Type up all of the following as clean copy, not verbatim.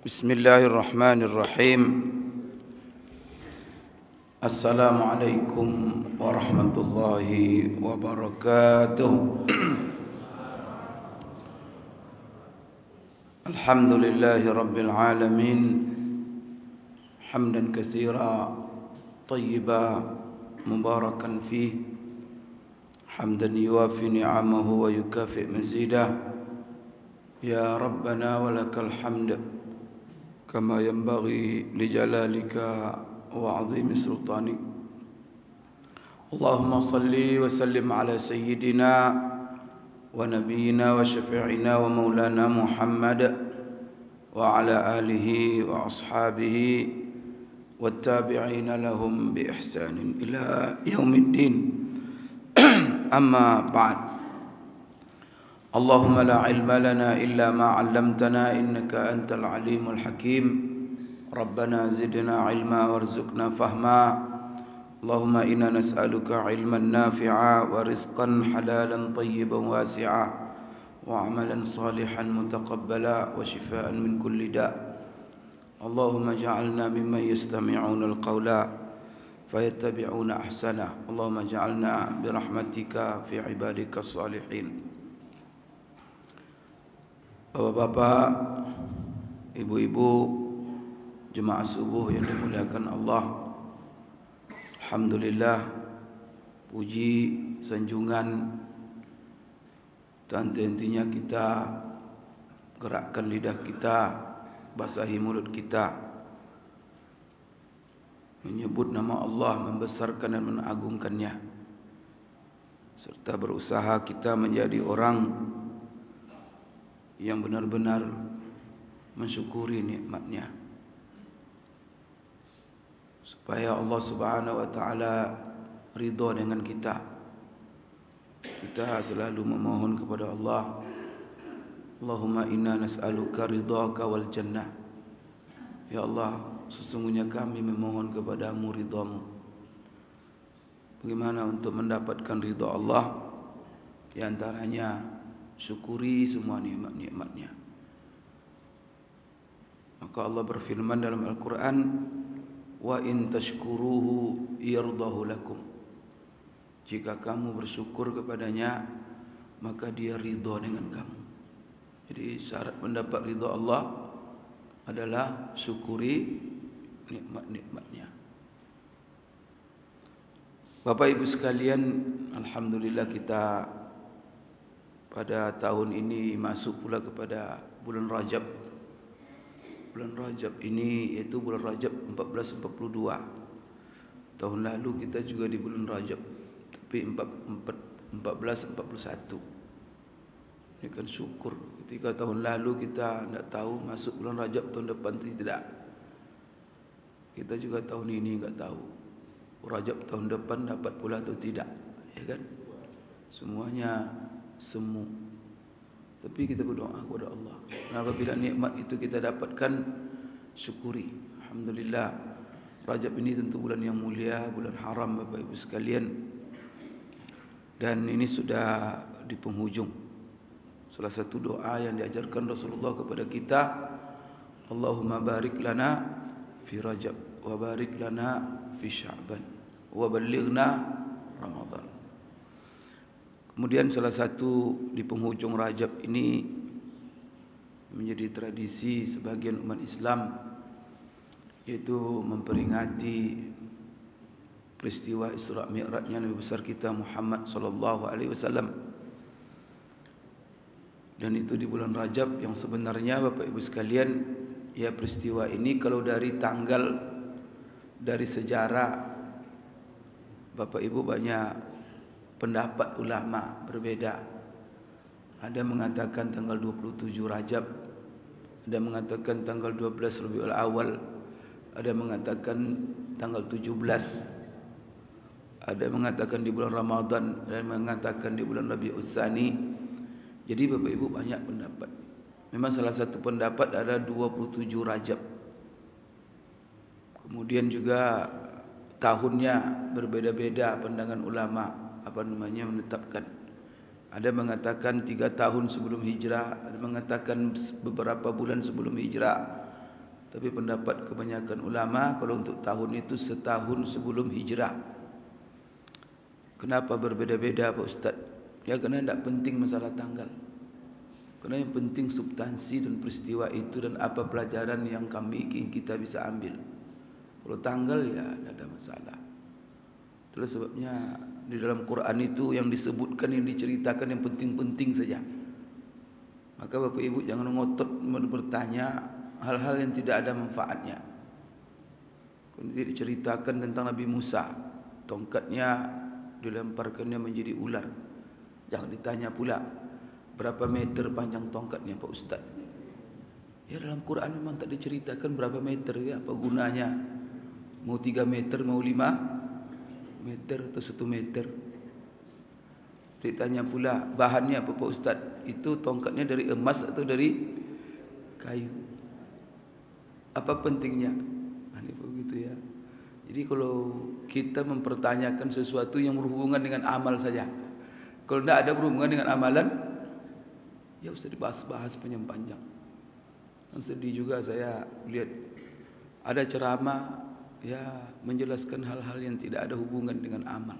Bismillahirrahmanirrahim. Assalamualaikum warahmatullahi wabarakatuh. Alhamdulillahi rabbil alamin. Hamdan katsira tayyiba mubarakan fih. Hamdan yuwafi ni'amahu wa yukafi' mazidah. Ya Rabbana walakal hamd كما ينبغي لجلالك وعظيم سلطانك. اللهم صل وسلم على سيدنا ونبينا وشفيعنا ومولانا محمد وعلى آله وأصحابه والتابعين لهم بإحسان إلى يوم الدين. أما بعد. اللهم لا علم لنا إلا ما علمتنا إنك أنت العليم الحكيم. ربنا زدنا علما وارزقنا فهما. اللهم إنا نسألك علما نافعا ورزقا حلالا طيبا واسعا وعملا صالحا متقبلا وشفاء من كل داء. اللهم اجعلنا ممن يستمعون القول فيتبعون أحسنه. اللهم اجعلنا برحمتك في عبادك الصالحين. Bapak-bapak, ibu-ibu, jemaah subuh yang dimuliakan Allah. Alhamdulillah, puji, sanjungan, dan intinya kita gerakkan lidah kita, basahi mulut kita, menyebut nama Allah, membesarkan dan mengagungkannya, serta berusaha kita menjadi orang yang benar-benar mensyukuri nikmatnya, supaya Allah Subhanahu wa taala ridha dengan kita. Kita selalu memohon kepada Allah, Allahumma inna nas'aluka ridhaka wal jannah. Ya Allah, sesungguhnya kami memohon kepadamu ridhamu. Bagaimana untuk mendapatkan ridha Allah? Di antaranya syukuri semua nikmat-nikmatnya. Maka Allah berfirman dalam Al-Quran, wa in tashkuruhu yardahu lakum. Jika kamu bersyukur kepadanya, maka dia ridha dengan kamu. Jadi syarat mendapat ridha Allah adalah syukuri nikmat-nikmatnya. Bapak Ibu sekalian, alhamdulillah kita pada tahun ini masuk pula kepada bulan Rajab. Bulan Rajab ini yaitu bulan Rajab 1442. Tahun lalu kita juga di bulan Rajab, tapi 1441. Ini kan syukur. Ketika tahun lalu kita tidak tahu masuk bulan Rajab tahun depan tidak. Kita juga tahun ini enggak tahu Rajab tahun depan dapat pula atau tidak, ya kan? Semuanya semu. Tapi kita berdoa kepada Allah. Dan apabila nikmat itu kita dapatkan, syukuri. Alhamdulillah. Rajab ini tentu bulan yang mulia, bulan haram Bapak Ibu sekalian. Dan ini sudah di penghujung. Salah satu doa yang diajarkan Rasulullah kepada kita, Allahumma barik lana fi Rajab wa barik lana fi Sya'ban wa ballighna Ramadan. Kemudian salah satu di penghujung Rajab ini menjadi tradisi sebagian umat Islam, yaitu memperingati peristiwa Isra Mi'rajnya Nabi besar kita Muhammad sallallahu alaihi wasallam. Dan itu di bulan Rajab yang sebenarnya Bapak Ibu sekalian, ya peristiwa ini kalau dari tanggal, dari sejarah, Bapak Ibu banyak pendapat ulama berbeda. Ada mengatakan tanggal 27 Rajab, ada mengatakan tanggal 12 Rabiul Awal, ada mengatakan tanggal 17, ada mengatakan di bulan Ramadan, ada mengatakan di bulan Rabiul Tsani. Jadi Bapak Ibu banyak pendapat. Memang salah satu pendapat ada 27 Rajab. Kemudian juga tahunnya berbeda-beda pandangan ulama menetapkan. Ada mengatakan 3 tahun sebelum hijrah, ada mengatakan beberapa bulan sebelum hijrah, Tapi pendapat kebanyakan ulama kalau untuk tahun itu setahun sebelum hijrah. Kenapa berbeda-beda Pak Ustaz? Ya kerana tidak penting masalah tanggal. Kerana yang penting substansi dan peristiwa itu dan apa pelajaran yang kami ingin kita bisa ambil. Kalau tanggal ya tidak ada masalah. Itulah sebabnya di dalam Quran itu yang disebutkan, yang diceritakan yang penting-penting saja. Maka Bapak Ibu jangan ngotot bertanya hal-hal yang tidak ada manfaatnya. Kemudian diceritakan tentang Nabi Musa, tongkatnya dilemparkannya menjadi ular. Jangan ditanya pula berapa meter panjang tongkatnya Pak Ustaz. Ya dalam Quran memang tak diceritakan berapa meter ya, apa gunanya. Mau 3 meter, mau 5 meter atau 1 meter. Ditanya pula bahannya apa Pak Ustaz? Itu tongkatnya dari emas atau dari kayu? Apa pentingnya? Ini begitu ya. Jadi kalau kita mempertanyakan sesuatu yang berhubungan dengan amal saja, kalau tidak ada berhubungan dengan amalan, ya usah dibahas-bahas panjang-panjang. Dan sedih juga saya lihat ada ceramah ya menjelaskan hal-hal yang tidak ada hubungan dengan amal.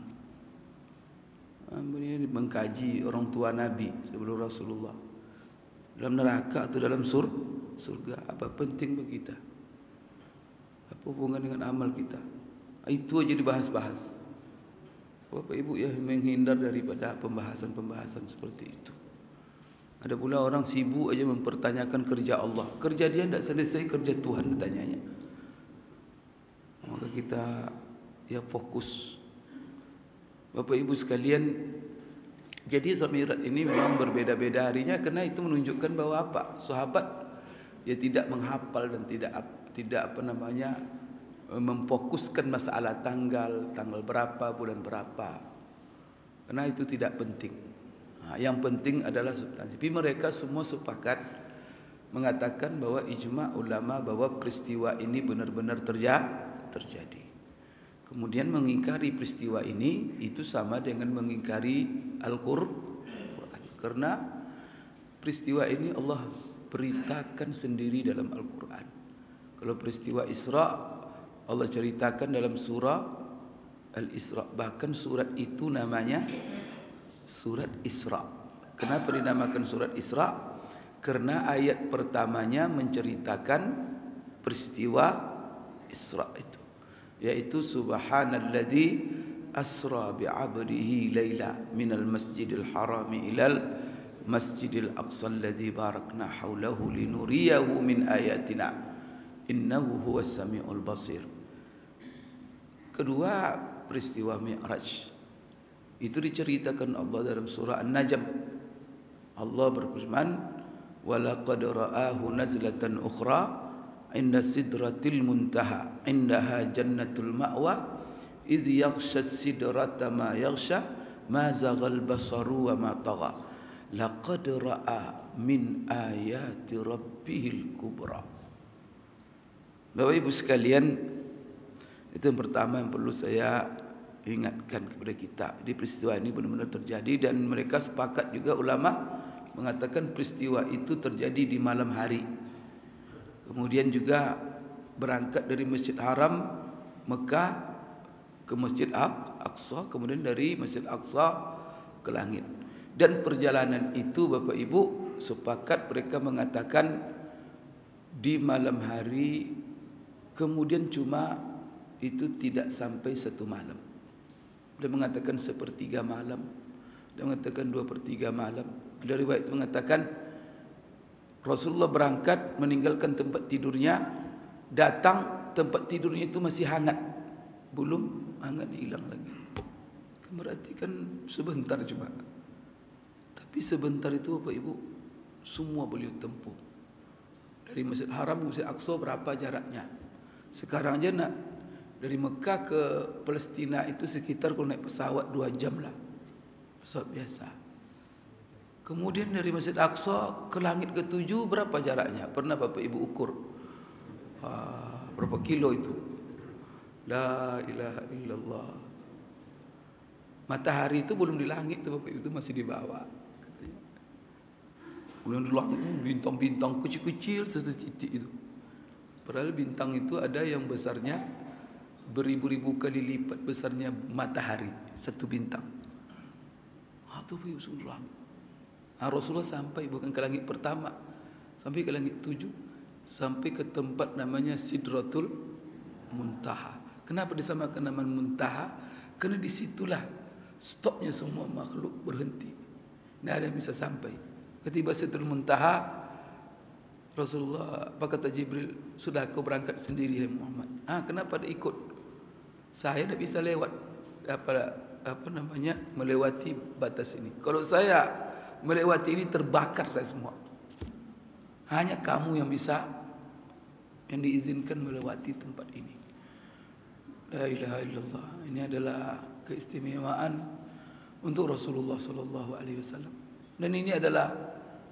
Kemudian mengkaji orang tua Nabi sebelum Rasulullah dalam neraka atau dalam surga. Apa penting bagi kita? Apa hubungan dengan amal kita? Itu aja dibahas-bahas. Bapak Ibu ya menghindar daripada pembahasan-pembahasan seperti itu. Ada pula orang sibuk aja mempertanyakan kerja Allah. Kerja dia tidak selesai, kerja Tuhan katanya. Maka kita ya fokus. Bapak Ibu sekalian, jadi Isra Mi'raj ini memang berbeda-beda harinya karena itu menunjukkan bahwa apa? Sahabat dia tidak menghafal dan tidak memfokuskan masalah tanggal berapa, bulan berapa. Karena itu tidak penting. Yang penting adalah substansi. Tapi mereka semua sepakat mengatakan bahwa ijma' ulama bahwa peristiwa ini benar-benar terjadi. Kemudian mengingkari peristiwa ini itu sama dengan mengingkari Al-Qur'an. Karena peristiwa ini Allah beritakan sendiri dalam Al-Qur'an. Kalau peristiwa Isra Allah ceritakan dalam surah Al-Isra. Bahkan surat itu namanya surat Isra. Kenapa dinamakan surat Isra? Karena ayat pertamanya menceritakan peristiwa Isra itu, yaitu subhanalladzi asra bi'abdihi laila minal masjidil harami ilal masjidil aqsa alladzi barakna haulahu linuriyahu min ayatina innahu huwas samiul basir. Kedua, peristiwa Mi'raj itu diceritakan Allah dalam surah An-Najm. Allah berfirman, "Wa laqad ra'ahu nazlatan ukhra 'inda sidratil muntaha, 'indaha jannatul ma'wa, idh yaghsha as-sidrata ma yaghsha, ma zaghal basaru wa ma tagha. Laqad ra'a min ayati rabbihil kubra." Bapak Ibu sekalian, itu yang pertama yang perlu saya ingatkan kepada kita. Di peristiwa ini benar-benar terjadi dan mereka sepakat juga ulama mengatakan peristiwa itu terjadi di malam hari. Kemudian juga berangkat dari Masjid Haram Mekah ke Masjid Aqsa, kemudian dari Masjid Aqsa ke langit. Dan perjalanan itu Bapak Ibu sepakat mereka mengatakan di malam hari, kemudian cuma itu tidak sampai 1 malam. Dia mengatakan 1/3 malam, dia mengatakan 2/3 malam. Ada riwayat mengatakan Rasulullah berangkat meninggalkan tempat tidurnya, datang tempat tidurnya itu masih hangat, belum hangat hilang lagi. Berarti kan sebentar cuma. Tapi sebentar itu Bapak Ibu semua beliau tempuh. Dari Masjid Haram ke Masjid Aqsa berapa jaraknya? Sekarang aja nak dari Mekah ke Palestina itu sekitar kalau naik pesawat 2 jam lah. Pesawat biasa. Kemudian dari Masjid Aqsa ke langit ke-7 berapa jaraknya? Pernah Bapak Ibu ukur? Berapa kilo itu? La ilaha illallah. Matahari itu belum di langit tu Bapak Ibu, itu masih di bawah. Kemudian di langit bintang-bintang kecil-kecil setitik itu. Padahal bintang itu ada yang besarnya beribu-ribu kali lipat besarnya matahari, satu bintang. Itu Rasulullah. Rasulullah sampai bukan ke langit pertama, sampai ke langit 7, sampai ke tempat namanya Sidratul Muntaha. Kenapa disamakan nama Muntaha? Karena disitulah stopnya semua makhluk berhenti. Tidak ada yang bisa sampai. Ketika Sidratul Muntaha, Rasulullah, apa kata Jibril? Sudah kau berangkat sendiri, hai Muhammad. Kenapa dia ikut? Saya tidak bisa lewat melewati batas ini. Kalau saya melewati ini terbakar saya semua. Hanya kamu yang bisa, yang diizinkan melewati tempat ini. La ilaha illallah. Ini adalah keistimewaan untuk Rasulullah sallallahu alaihi wasallam. Dan ini adalah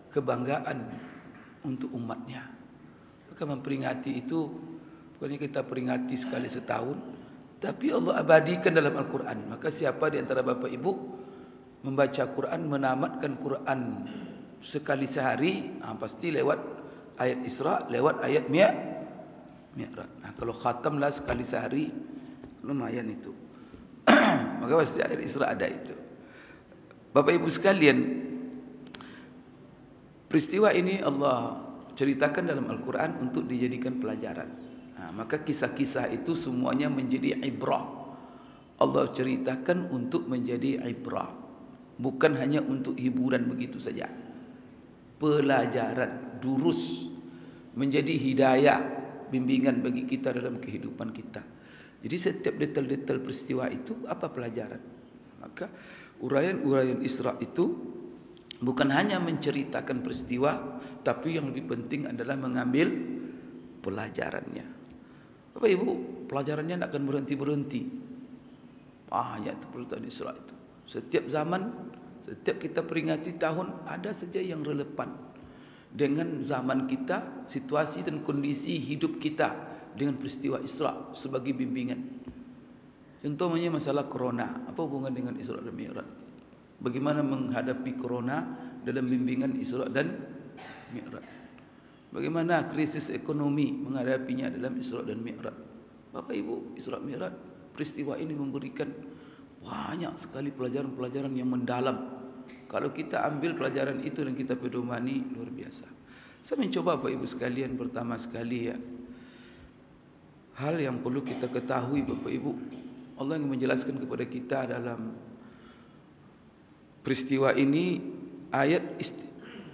kebanggaan untuk umatnya. Maka memperingati itu bukannya kita peringati sekali setahun, tapi Allah abadikan dalam Al-Quran. Maka siapa di antara Bapak Ibu membaca Quran, menamatkan Quran sekali sehari, pasti lewat ayat Isra, lewat ayat Mi'raj. Kalau khatamlah sekali sehari, lumayan itu. Maka pasti ayat Isra ada itu. Bapak Ibu sekalian, peristiwa ini Allah ceritakan dalam Al-Quran untuk dijadikan pelajaran. Maka kisah-kisah itu semuanya menjadi ibrah. Allah ceritakan untuk menjadi ibrah, bukan hanya untuk hiburan begitu saja. Pelajaran, durus, menjadi hidayah, bimbingan bagi kita dalam kehidupan kita. Jadi setiap detail-detail peristiwa itu apa pelajaran? Maka uraian-uraian Isra itu bukan hanya menceritakan peristiwa, tapi yang lebih penting adalah mengambil pelajarannya. Bapak Ibu, pelajarannya tidak akan berhenti-berhenti. Banyak itu peristiwa Isra itu. Setiap zaman, setiap kita peringati tahun, ada saja yang relevan dengan zaman kita, situasi dan kondisi hidup kita dengan peristiwa Isra sebagai bimbingan. Contohnya masalah corona, apa hubungan dengan Isra dan Mi'raj? Bagaimana menghadapi corona dalam bimbingan Isra dan Mi'raj? Bagaimana krisis ekonomi menghadapinya dalam Isra dan Mi'raj? Bapak Ibu, Isra Mi'raj, peristiwa ini memberikan banyak sekali pelajaran-pelajaran yang mendalam. Kalau kita ambil pelajaran itu dan kita pedomani, luar biasa. Saya mencoba Bapak Ibu sekalian, pertama sekali ya, hal yang perlu kita ketahui Bapak Ibu, Allah yang menjelaskan kepada kita dalam peristiwa ini, ayat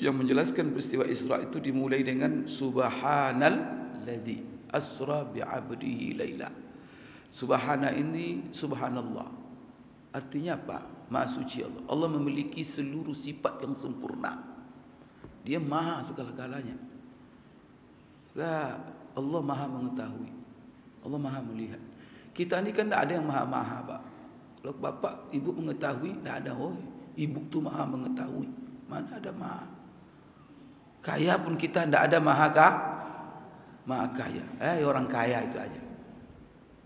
yang menjelaskan peristiwa Isra itu dimulai dengan Subhanalladzi asra bi'abdihi laila. Subhana ini subhanallah. Artinya apa? Maha suci Allah. Allah memiliki seluruh sifat yang sempurna. Dia maha segala-galanya. Allah maha mengetahui. Allah maha melihat. Kita ni kan tak ada yang maha-maha, Pak. Kalau bapak, ibu mengetahui, tak ada. Oh, ibu tu maha mengetahui. Mana ada maha? Kaya pun kita tidak ada maha kaya. Orang kaya itu aja.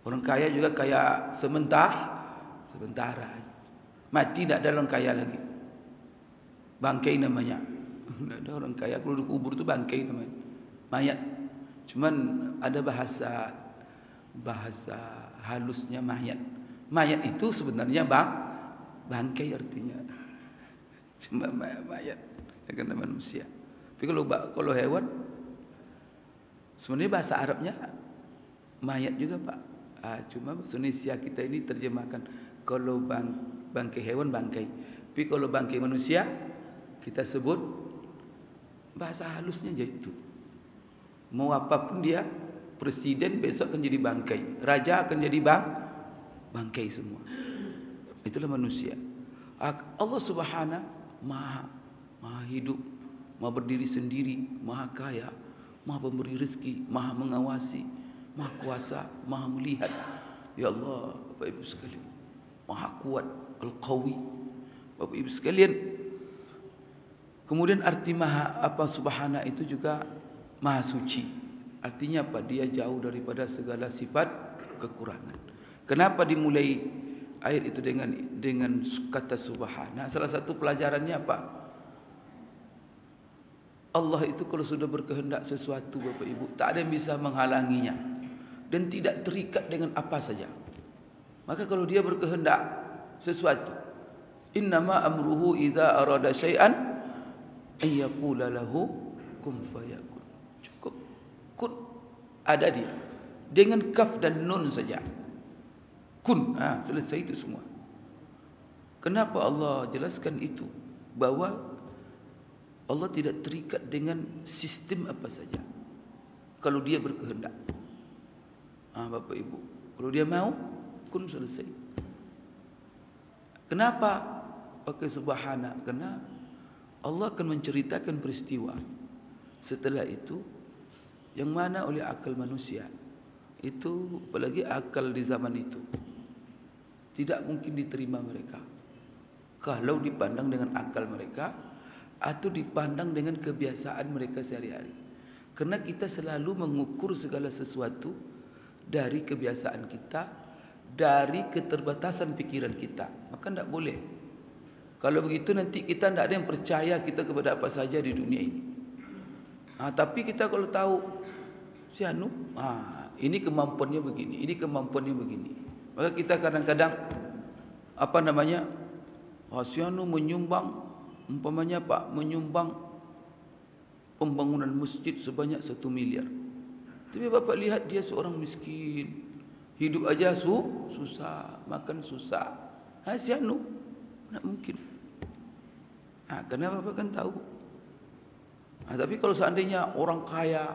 Orang kaya juga kaya sementara. Mati tidak ada orang kaya lagi. Bangkai namanya. Tidak ada orang kaya. Kalau dikubur itu bangkai namanya. Mayat. Cuman ada bahasa halusnya mayat. Mayat itu sebenarnya bangkai artinya. Cuma mayat. Karena manusia. Tapi kalau hewan, sebenarnya bahasa Arabnya mayat juga Pak. Cuma bahasa Indonesia kita ini terjemahkan kalau bangkai hewan bangkai. Tapi kalau bangkai manusia kita sebut bahasa halusnya aja itu. Mau apapun dia, presiden besok akan jadi bangkai, raja akan jadi bangkai semua. Itulah manusia. Allah Subhanahu maha hidup, maha berdiri sendiri, maha kaya, maha pemberi rezeki, maha mengawasi, maha kuasa, maha melihat. Ya Allah, Bapak Ibu sekalian, maha kuat, Al-Qawi. Bapak Ibu sekalian, kemudian arti maha subhana itu juga maha suci. Artinya apa? Dia jauh daripada segala sifat kekurangan. Kenapa dimulai ayat itu dengan kata subhana? Salah satu pelajarannya apa? Allah itu kalau sudah berkehendak sesuatu, Bapak Ibu, tak ada yang bisa menghalanginya dan tidak terikat dengan apa saja. Maka kalau dia berkehendak sesuatu, innama amruhu idza arada syai'an an yaqula lahu kun fayakun. Cukup kun, ada dia dengan kaf dan nun saja. Kun, selesai itu semua. Kenapa Allah jelaskan itu? Bahwa Allah tidak terikat dengan sistem apa saja. Kalau dia berkehendak, Bapak Ibu, kalau dia mau, kun, selesai. Kenapa pakai subhana? Karena Allah akan menceritakan peristiwa. Setelah itu, yang mana oleh akal manusia, itu apalagi akal di zaman itu, tidak mungkin diterima mereka kalau dipandang dengan akal mereka atau dipandang dengan kebiasaan mereka sehari-hari. Karena kita selalu mengukur segala sesuatu dari kebiasaan kita, dari keterbatasan pikiran kita. Maka tidak boleh. Kalau begitu nanti kita tidak ada yang percaya kita kepada apa saja di dunia ini. Tapi kita kalau tahu si anu, ini kemampuannya begini, ini kemampuannya begini. Maka kita kadang-kadang si anu menyumbang, umpamanya menyumbang pembangunan masjid sebanyak 1 miliar. Tapi Bapak lihat dia seorang miskin, hidup aja susah, makan susah. Si anu, tak mungkin. Karena Bapak kan tahu. Tapi kalau seandainya orang kaya,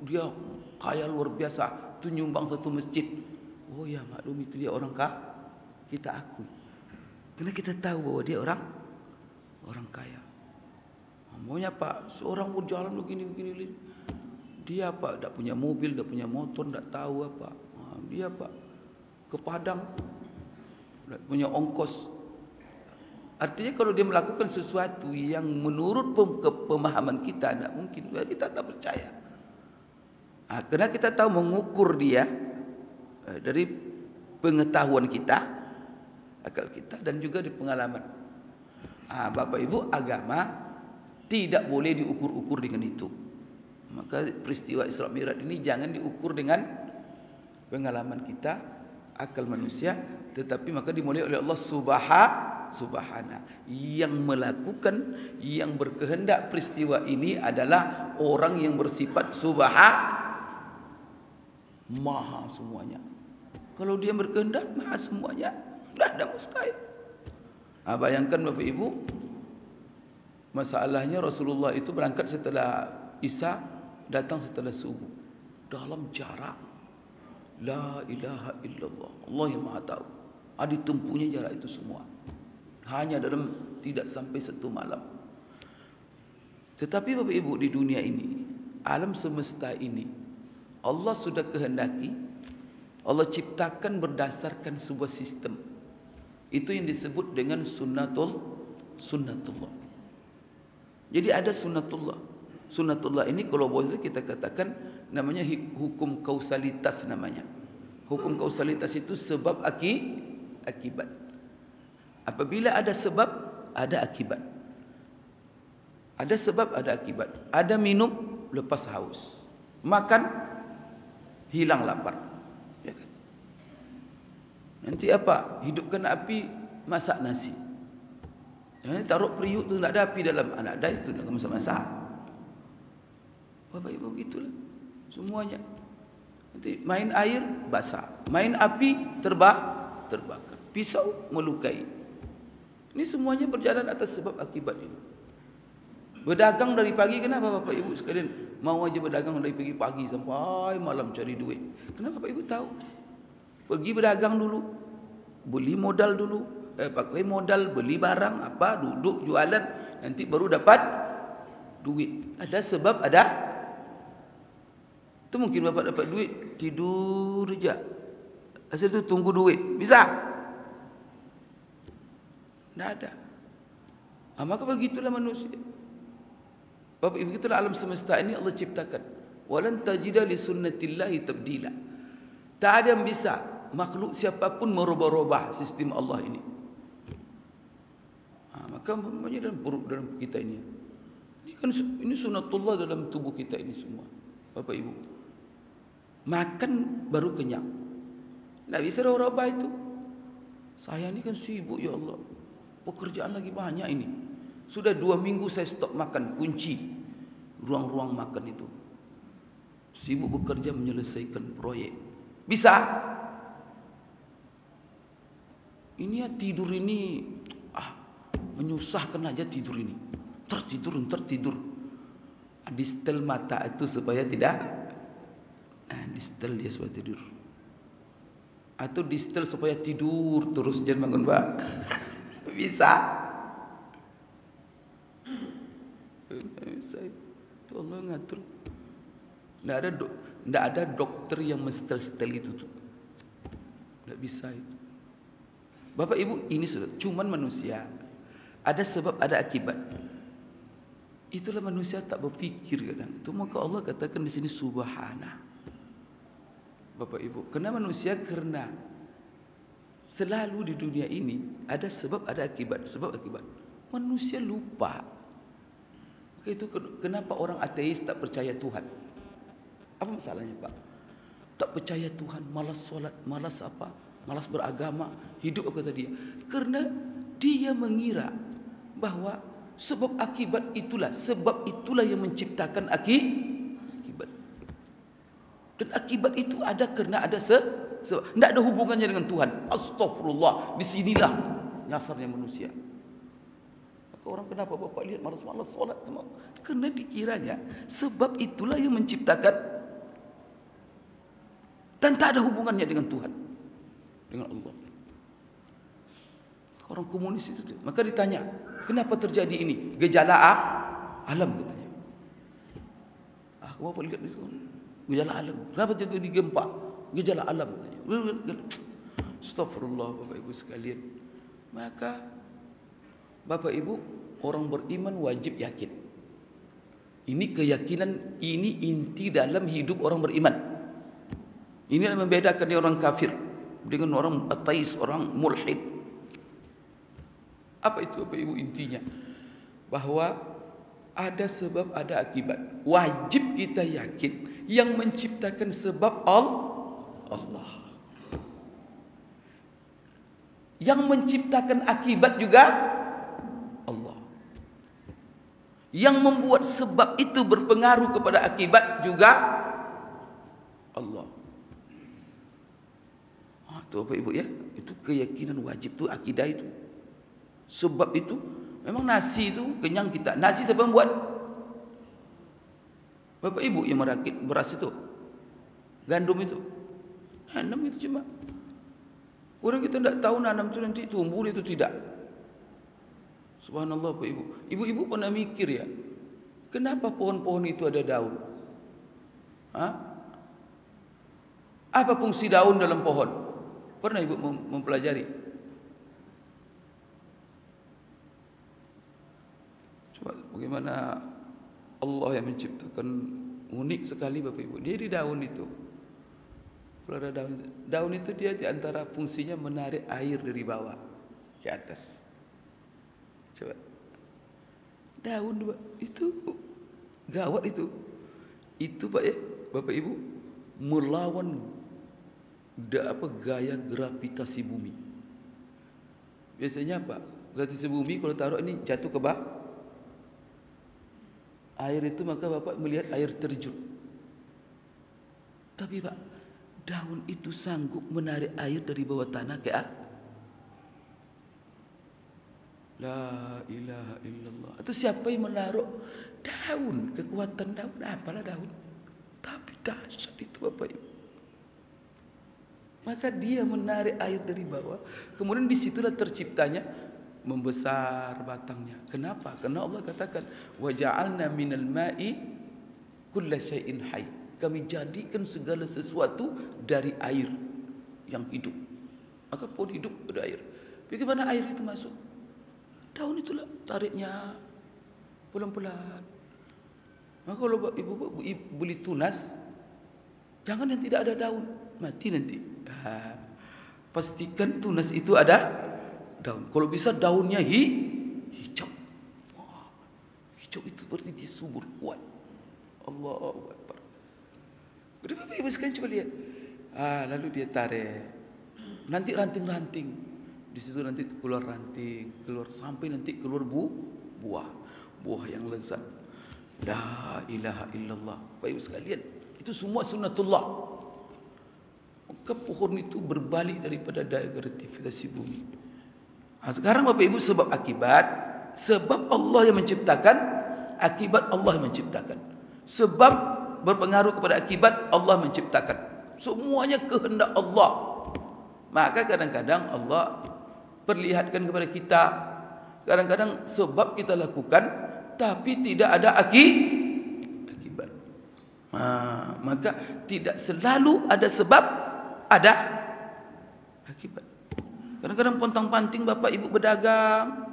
dia kaya luar biasa, tu nyumbang 1 masjid. Oh ya, maklum itu dia orang kaya, kita akui. Karena kita tahu bahwa dia orang kaya. Maunya Pak, seorang berjalan begini, dia Pak, tak punya mobil, tak punya motor, tak tahu apa. Dia Pak, ke Padang, tak punya ongkos. Artinya kalau dia melakukan sesuatu yang menurut pemahaman kita, tak mungkin, kita tak percaya. Karena kita tahu mengukur dia dari pengetahuan kita, akal kita, dan juga di pengalaman. Bapak Ibu, agama tidak boleh diukur-ukur dengan itu. Maka peristiwa Isra Mi'raj ini jangan diukur dengan pengalaman kita, akal manusia, tetapi maka dimulai oleh Allah subhana. Yang melakukan, yang berkehendak peristiwa ini adalah orang yang bersifat maha semuanya. Kalau dia berkehendak, maha semuanya. Tidak ada mustahil. Bayangkan Bapak Ibu, masalahnya Rasulullah itu berangkat setelah Isya, datang setelah subuh. Dalam jarak, la ilaha illallah, Allah yang maha tahu. Ditempuhnya jarak itu semua. Hanya dalam tidak sampai 1 malam. Tetapi Bapak Ibu, di dunia ini, alam semesta ini, Allah sudah kehendaki, Allah ciptakan berdasarkan sebuah sistem. Itu yang disebut dengan sunnatullah. Jadi ada sunnatullah. Sunnatullah ini kalau boleh kita katakan namanya hukum kausalitas namanya. Hukum kausalitas itu sebab akibat. Apabila ada sebab, ada akibat. Ada sebab, ada akibat. Ada minum, lepas haus. Makan, hilang lapar. Ya kan? Nanti apa? Hidupkan api, masak nasi. Jangan taruh periuk tu, tak ada api dalam. Anak ada itu nak masak-masak. Bapak Ibu gitulah. Semuanya. Nanti main air, basah. Main api, terbakar. Pisau, melukai. Ini semuanya berjalan atas sebab akibat ini. Berdagang dari pagi, kenapa Bapak Ibu sekalian mau aja berdagang dari pagi sampai malam cari duit? Kenapa Bapak Ibu tahu? Pergi berdagang dulu, beli modal dulu, pakai modal beli barang apa, duduk jualan, nanti baru dapat duit. Ada sebab, ada. Itu mungkin Bapak dapat duit tidur saja, hasil itu tunggu duit, bisa? Tidak ada. Maka begitulah manusia. Bapak Ibu, begitulah alam semesta ini Allah ciptakan. Walan tajida li sunnatillahi tabdila. Tak ada yang bisa makhluk siapapun merubah-rubah sistem Allah ini. Maka dalam kita ini Ini sunatullah dalam tubuh kita ini semua, Bapak Ibu. Makan baru kenyang. Tidak bisa raba itu. Saya ini kan sibuk ya Allah. Pekerjaan lagi banyak ini. Sudah 2 minggu saya stop makan, kunci ruang-ruang makan itu. Sibuk bekerja menyelesaikan proyek. Bisa? Ini ya tidur ini menyusahkan aja tidur ini. Tertidur. Distel mata itu supaya tidak. Distel dia supaya tidur. Atau distel supaya tidur terus jangan bangun, Pak. Bisa. Bisa. Itu Allah ngatur. Tidak ada dokter yang mestel-stel itu tuh. Tidak bisa itu. Bapak Ibu, ini sudah cuman manusia. Ada sebab, ada akibat. Itulah manusia tak berpikir kadang. Itu maka Allah katakan di sini subhana. Bapak Ibu, karena manusia selalu di dunia ini ada sebab, ada akibat, sebab akibat. Manusia lupa. Maka itu kenapa orang ateis tak percaya Tuhan? Apa masalahnya, Pak? Tak percaya Tuhan, malas solat, malas apa? Malas beragama, hidup apa kata dia? Karena dia mengira bahwa sebab itulah yang menciptakan akibat. Dan akibat itu ada karena ada sebab. Tidak ada hubungannya dengan Tuhan. Astagfirullah. Disinilah nyasarnya manusia. Maka orang kenapa Bapak lihat malas-malas solat? Karena dikiranya sebab itulah yang menciptakan. Dan tak ada hubungannya dengan Tuhan, dengan Allah. Orang komunis itu, maka ditanya, kenapa terjadi ini? Gejala alam katanya. Bapak lihat di sana, gejala alam. Kenapa terjadi gempa? Gejala alam katanya. Astagfirullah, Bapak Ibu sekalian. Maka Bapak Ibu, orang beriman wajib yakin. Ini keyakinan, ini inti dalam hidup orang beriman. Ini yang membedakan orang kafir dengan orang ateis, orang mulhid. Apa itu Bapak Ibu intinya? Bahwa ada sebab, ada akibat. Wajib kita yakin yang menciptakan sebab Allah. Yang menciptakan akibat juga Allah. Yang membuat sebab itu berpengaruh kepada akibat juga Allah. Itu Bapak Ibu ya, itu keyakinan wajib, itu akidah itu. Sebab itu memang nasi itu kenyang kita. Nasi siapa yang buat? Bapak Ibu yang merakit beras itu, gandum itu, nanam itu cuma. Orang kita tidak tahu nanam itu nanti tumbuh itu tidak. Subhanallah Bapak Ibu. Ibu-ibu pernah mikir ya, kenapa pohon-pohon itu ada daun? Apa fungsi daun dalam pohon? Pernah Ibu mempelajari? Coba bagaimana Allah yang menciptakan unik sekali Bapak Ibu. Dia di daun itu. Kalau ada daun itu dia di antara fungsinya menarik air dari bawah ke atas. Coba. Daun itu gawat itu. Itu Pak ya, Bapak Ibu melawan gaya gravitasi bumi. Biasanya apa? Gravitasi bumi kalau taruh ini jatuh ke bawah air itu, maka Bapak melihat air terjun. Tapi Pak, daun itu sanggup menarik air dari bawah tanah ke atas. La ilaha illallah. Itu siapa yang menaruh daun? Kekuatan daun, apalah daun. Tapi dahsyat itu Bapak Ibu. Maka dia menarik air dari bawah. Kemudian disitulah terciptanya membesar batangnya. Kenapa? Karena Allah katakan, وَجَعَلْنَا مِنَ الْمَاءِ كُلَّ شَيْءٍ حَيٍّ. Kami jadikan segala sesuatu dari air yang hidup. Maka pohon hidup pada air. Bagaimana air itu masuk? Daun itulah tariknya pelan-pelan. Maka kalau ibu beli tunas, jangan yang tidak ada daun, mati nanti. Pastikan tunas itu ada daun. Kalau bisa daunnya hijau. pucuk itu berarti dia subur, kuat. Allahu Akbar. Jadi Bapak Ibu sekalian coba lihat. Lalu dia tarik. Nanti ranting-ranting. Di situ nanti keluar ranting, keluar sampai nanti keluar buah. Buah yang lezat. La ilaha illallah. Bapak Ibu sekalian, itu semua sunnatullah. Maka pohon itu berbalik daripada daya gravitasi bumi. Sekarang Bapak Ibu sebab akibat. Sebab Allah yang menciptakan, akibat Allah yang menciptakan. Sebab berpengaruh kepada akibat, Allah menciptakan. Semuanya kehendak Allah. Maka kadang-kadang Allah perlihatkan kepada kita. Kadang-kadang sebab kita lakukan, tapi tidak ada akibat. Maka tidak selalu ada sebab, ada akibat. Kadang-kadang pontang-panting Bapak Ibu berdagang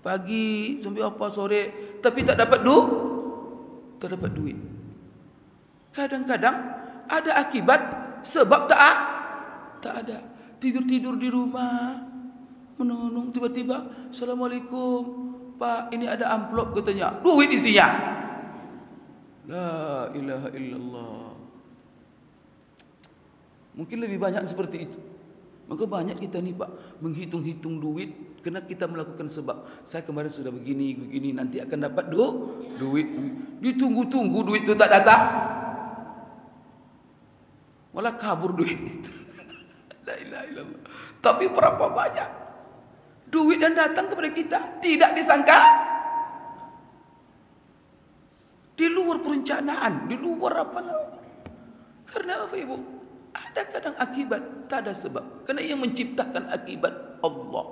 pagi sampai apa sore, tapi tak dapat duit. Kadang-kadang ada akibat, sebab tak ada. Tidur-tidur di rumah, menunung, tiba-tiba, Assalamualaikum Pak, ini ada amplop katanya, duit isinya. La ilaha illallah. Mungkin lebih banyak seperti itu. Maka banyak kita ni Pak menghitung-hitung duit kerana kita melakukan sebab. Saya kemarin sudah begini, nanti akan dapat duit. Ditunggu-tunggu duit itu tak datang. Malah kabur duit itu. La ilaha illallah. Tapi berapa banyak duit yang datang kepada kita tidak disangka, di luar perencanaan, di luar apa namanya. Karena apa Ibu? Ada kadang akibat, tak ada sebab. Kerana yang menciptakan akibat Allah.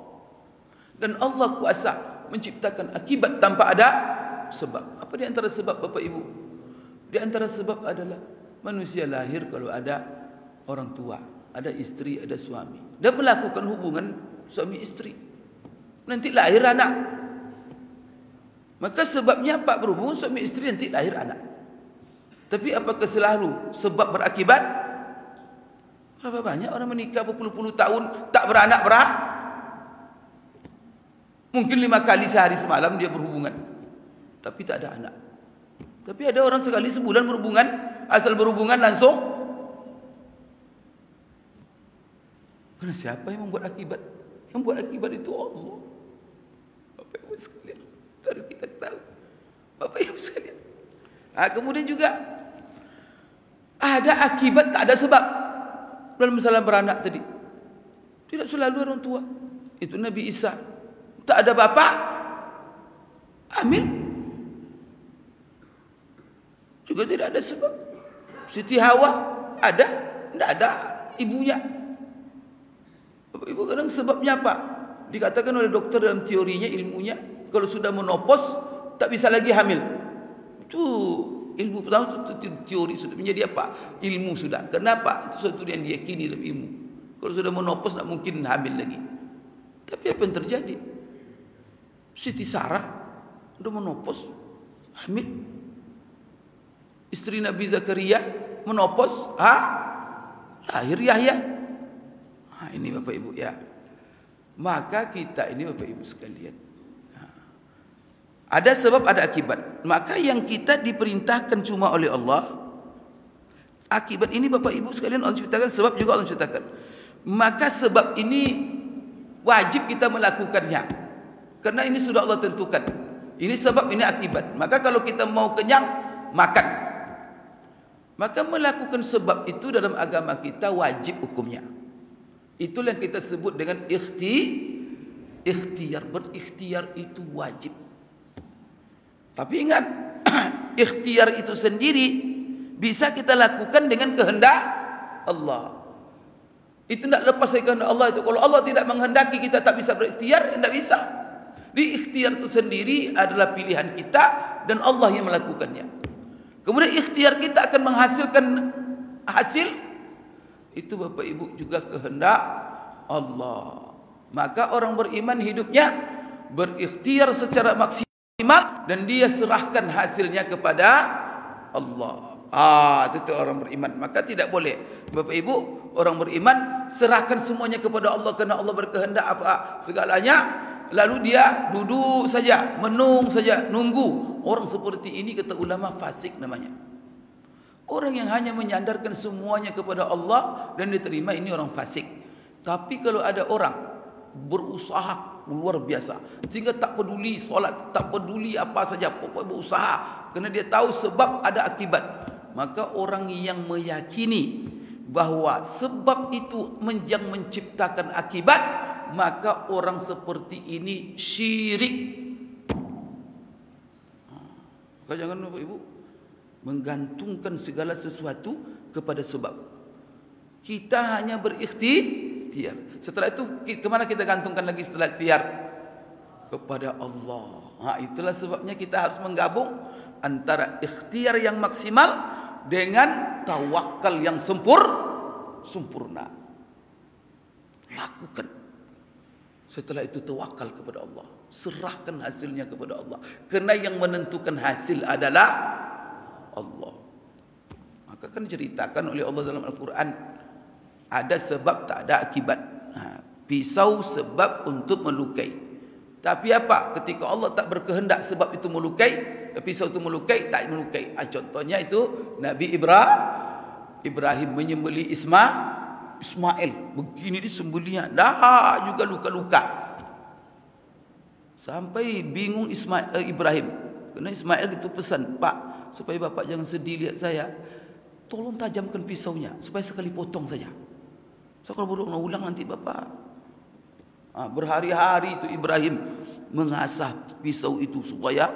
Dan Allah kuasa menciptakan akibat tanpa ada sebab. Apa di antara sebab Bapak Ibu? Di antara sebab adalah manusia lahir kalau ada orang tua, ada istri, ada suami. Dan melakukan hubungan suami istri. Nanti lahir anak. Maka sebabnya Pak berhubungan suami istri nanti lahir anak. Tapi apakah selalu sebab berakibat? Berapa banyak orang menikah berpuluh-puluh tahun tak beranak mungkin 5 kali sehari semalam dia berhubungan, tapi tak ada anak. Tapi ada orang sekali sebulan berhubungan, asal berhubungan langsung. Karena siapa yang membuat akibat? Yang buat akibat itu Allah. Bapak Ibu sekalian, harus kita tahu. Bapak Ibu sekalian. Kemudian juga ada akibat tak ada sebab. Dalam masalah beranak tadi, tidak selalu orang tua. Itu Nabi Isa, tak ada bapa, hamil. Juga tidak ada sebab. Siti Hawa ada, tidak ada ibunya. Ibu kadang sebabnya apa? Dikatakan oleh dokter dalam teorinya, ilmunya, kalau sudah menopause tak bisa lagi hamil. Itu ilmu pertama itu teori sudah menjadi apa? Ilmu sudah. Kenapa? Itu suatu yang diyakini dalam ilmu. Kalau sudah menopause tak mungkin hamil lagi. Tapi apa yang terjadi? Siti Sarah sudah menopause, hamil. Istri Nabi Zakaria menopause, lahir Yahya. Ini Bapak Ibu ya. Maka kita ini Bapak Ibu sekalian, ada sebab, ada akibat. Maka yang kita diperintahkan cuma oleh Allah. Akibat ini Bapak Ibu sekalian Allah ciptakan, sebab juga Allah ciptakan. Maka sebab ini wajib kita melakukannya. Karena ini sudah Allah tentukan. Ini sebab, ini akibat. Maka kalau kita mau kenyang, makan. Maka melakukan sebab itu dalam agama kita wajib hukumnya. Itulah yang kita sebut dengan ikhtiar. Berikhtiar itu wajib. Tapi ingat, ikhtiar itu sendiri bisa kita lakukan dengan kehendak Allah. Itu tidak lepas dari kehendak Allah itu. Kalau Allah tidak menghendaki kita tak bisa berikhtiar, tidak bisa. Di ikhtiar itu sendiri adalah pilihan kita dan Allah yang melakukannya. Kemudian ikhtiar kita akan menghasilkan hasil. Itu Bapak Ibu juga kehendak Allah. Maka orang beriman hidupnya berikhtiar secara maksimal dan dia serahkan hasilnya kepada Allah. Itu orang beriman. Maka tidak boleh. Bapak Ibu, orang beriman serahkan semuanya kepada Allah kerana Allah berkehendak apa segalanya. Lalu dia duduk saja, menung saja, nunggu. Orang seperti ini kata ulama fasik namanya. Orang yang hanya menyandarkan semuanya kepada Allah dan diterima, ini orang fasik. Tapi kalau ada orang berusaha luar biasa sehingga tak peduli solat, tak peduli apa saja, pokoknya berusaha kerana dia tahu sebab ada akibat, maka orang yang meyakini bahawa sebab itu yang menciptakan akibat, maka orang seperti ini syirik. Maka jangan Bapak Ibu menggantungkan segala sesuatu kepada sebab. Kita hanya berikhtiar. Setelah itu kemana kita gantungkan lagi setelah ikhtiar? Kepada Allah. Itulah sebabnya kita harus menggabung antara ikhtiar yang maksimal dengan tawakal yang sempurna. Lakukan. Setelah itu tawakal kepada Allah. Serahkan hasilnya kepada Allah. Kerana yang menentukan hasil adalah Allah. Maka kan diceritakan oleh Allah dalam Al-Quran, ada sebab tak ada akibat. Pisau sebab untuk melukai. Tapi apa? Ketika Allah tak berkehendak sebab itu melukai, pisau itu melukai, tak melukai. Contohnya itu Nabi Ibrahim menyembelih Ismail. Begini disembelihnya, dah juga luka-luka. Sampai bingung Ibrahim. Kerana Ismail itu pesan, Pak, supaya bapak jangan sedih lihat saya, tolong tajamkan pisaunya supaya sekali potong saja. So kalau berulang-ulang nanti bapak. Berhari-hari itu Ibrahim mengasah pisau itu supaya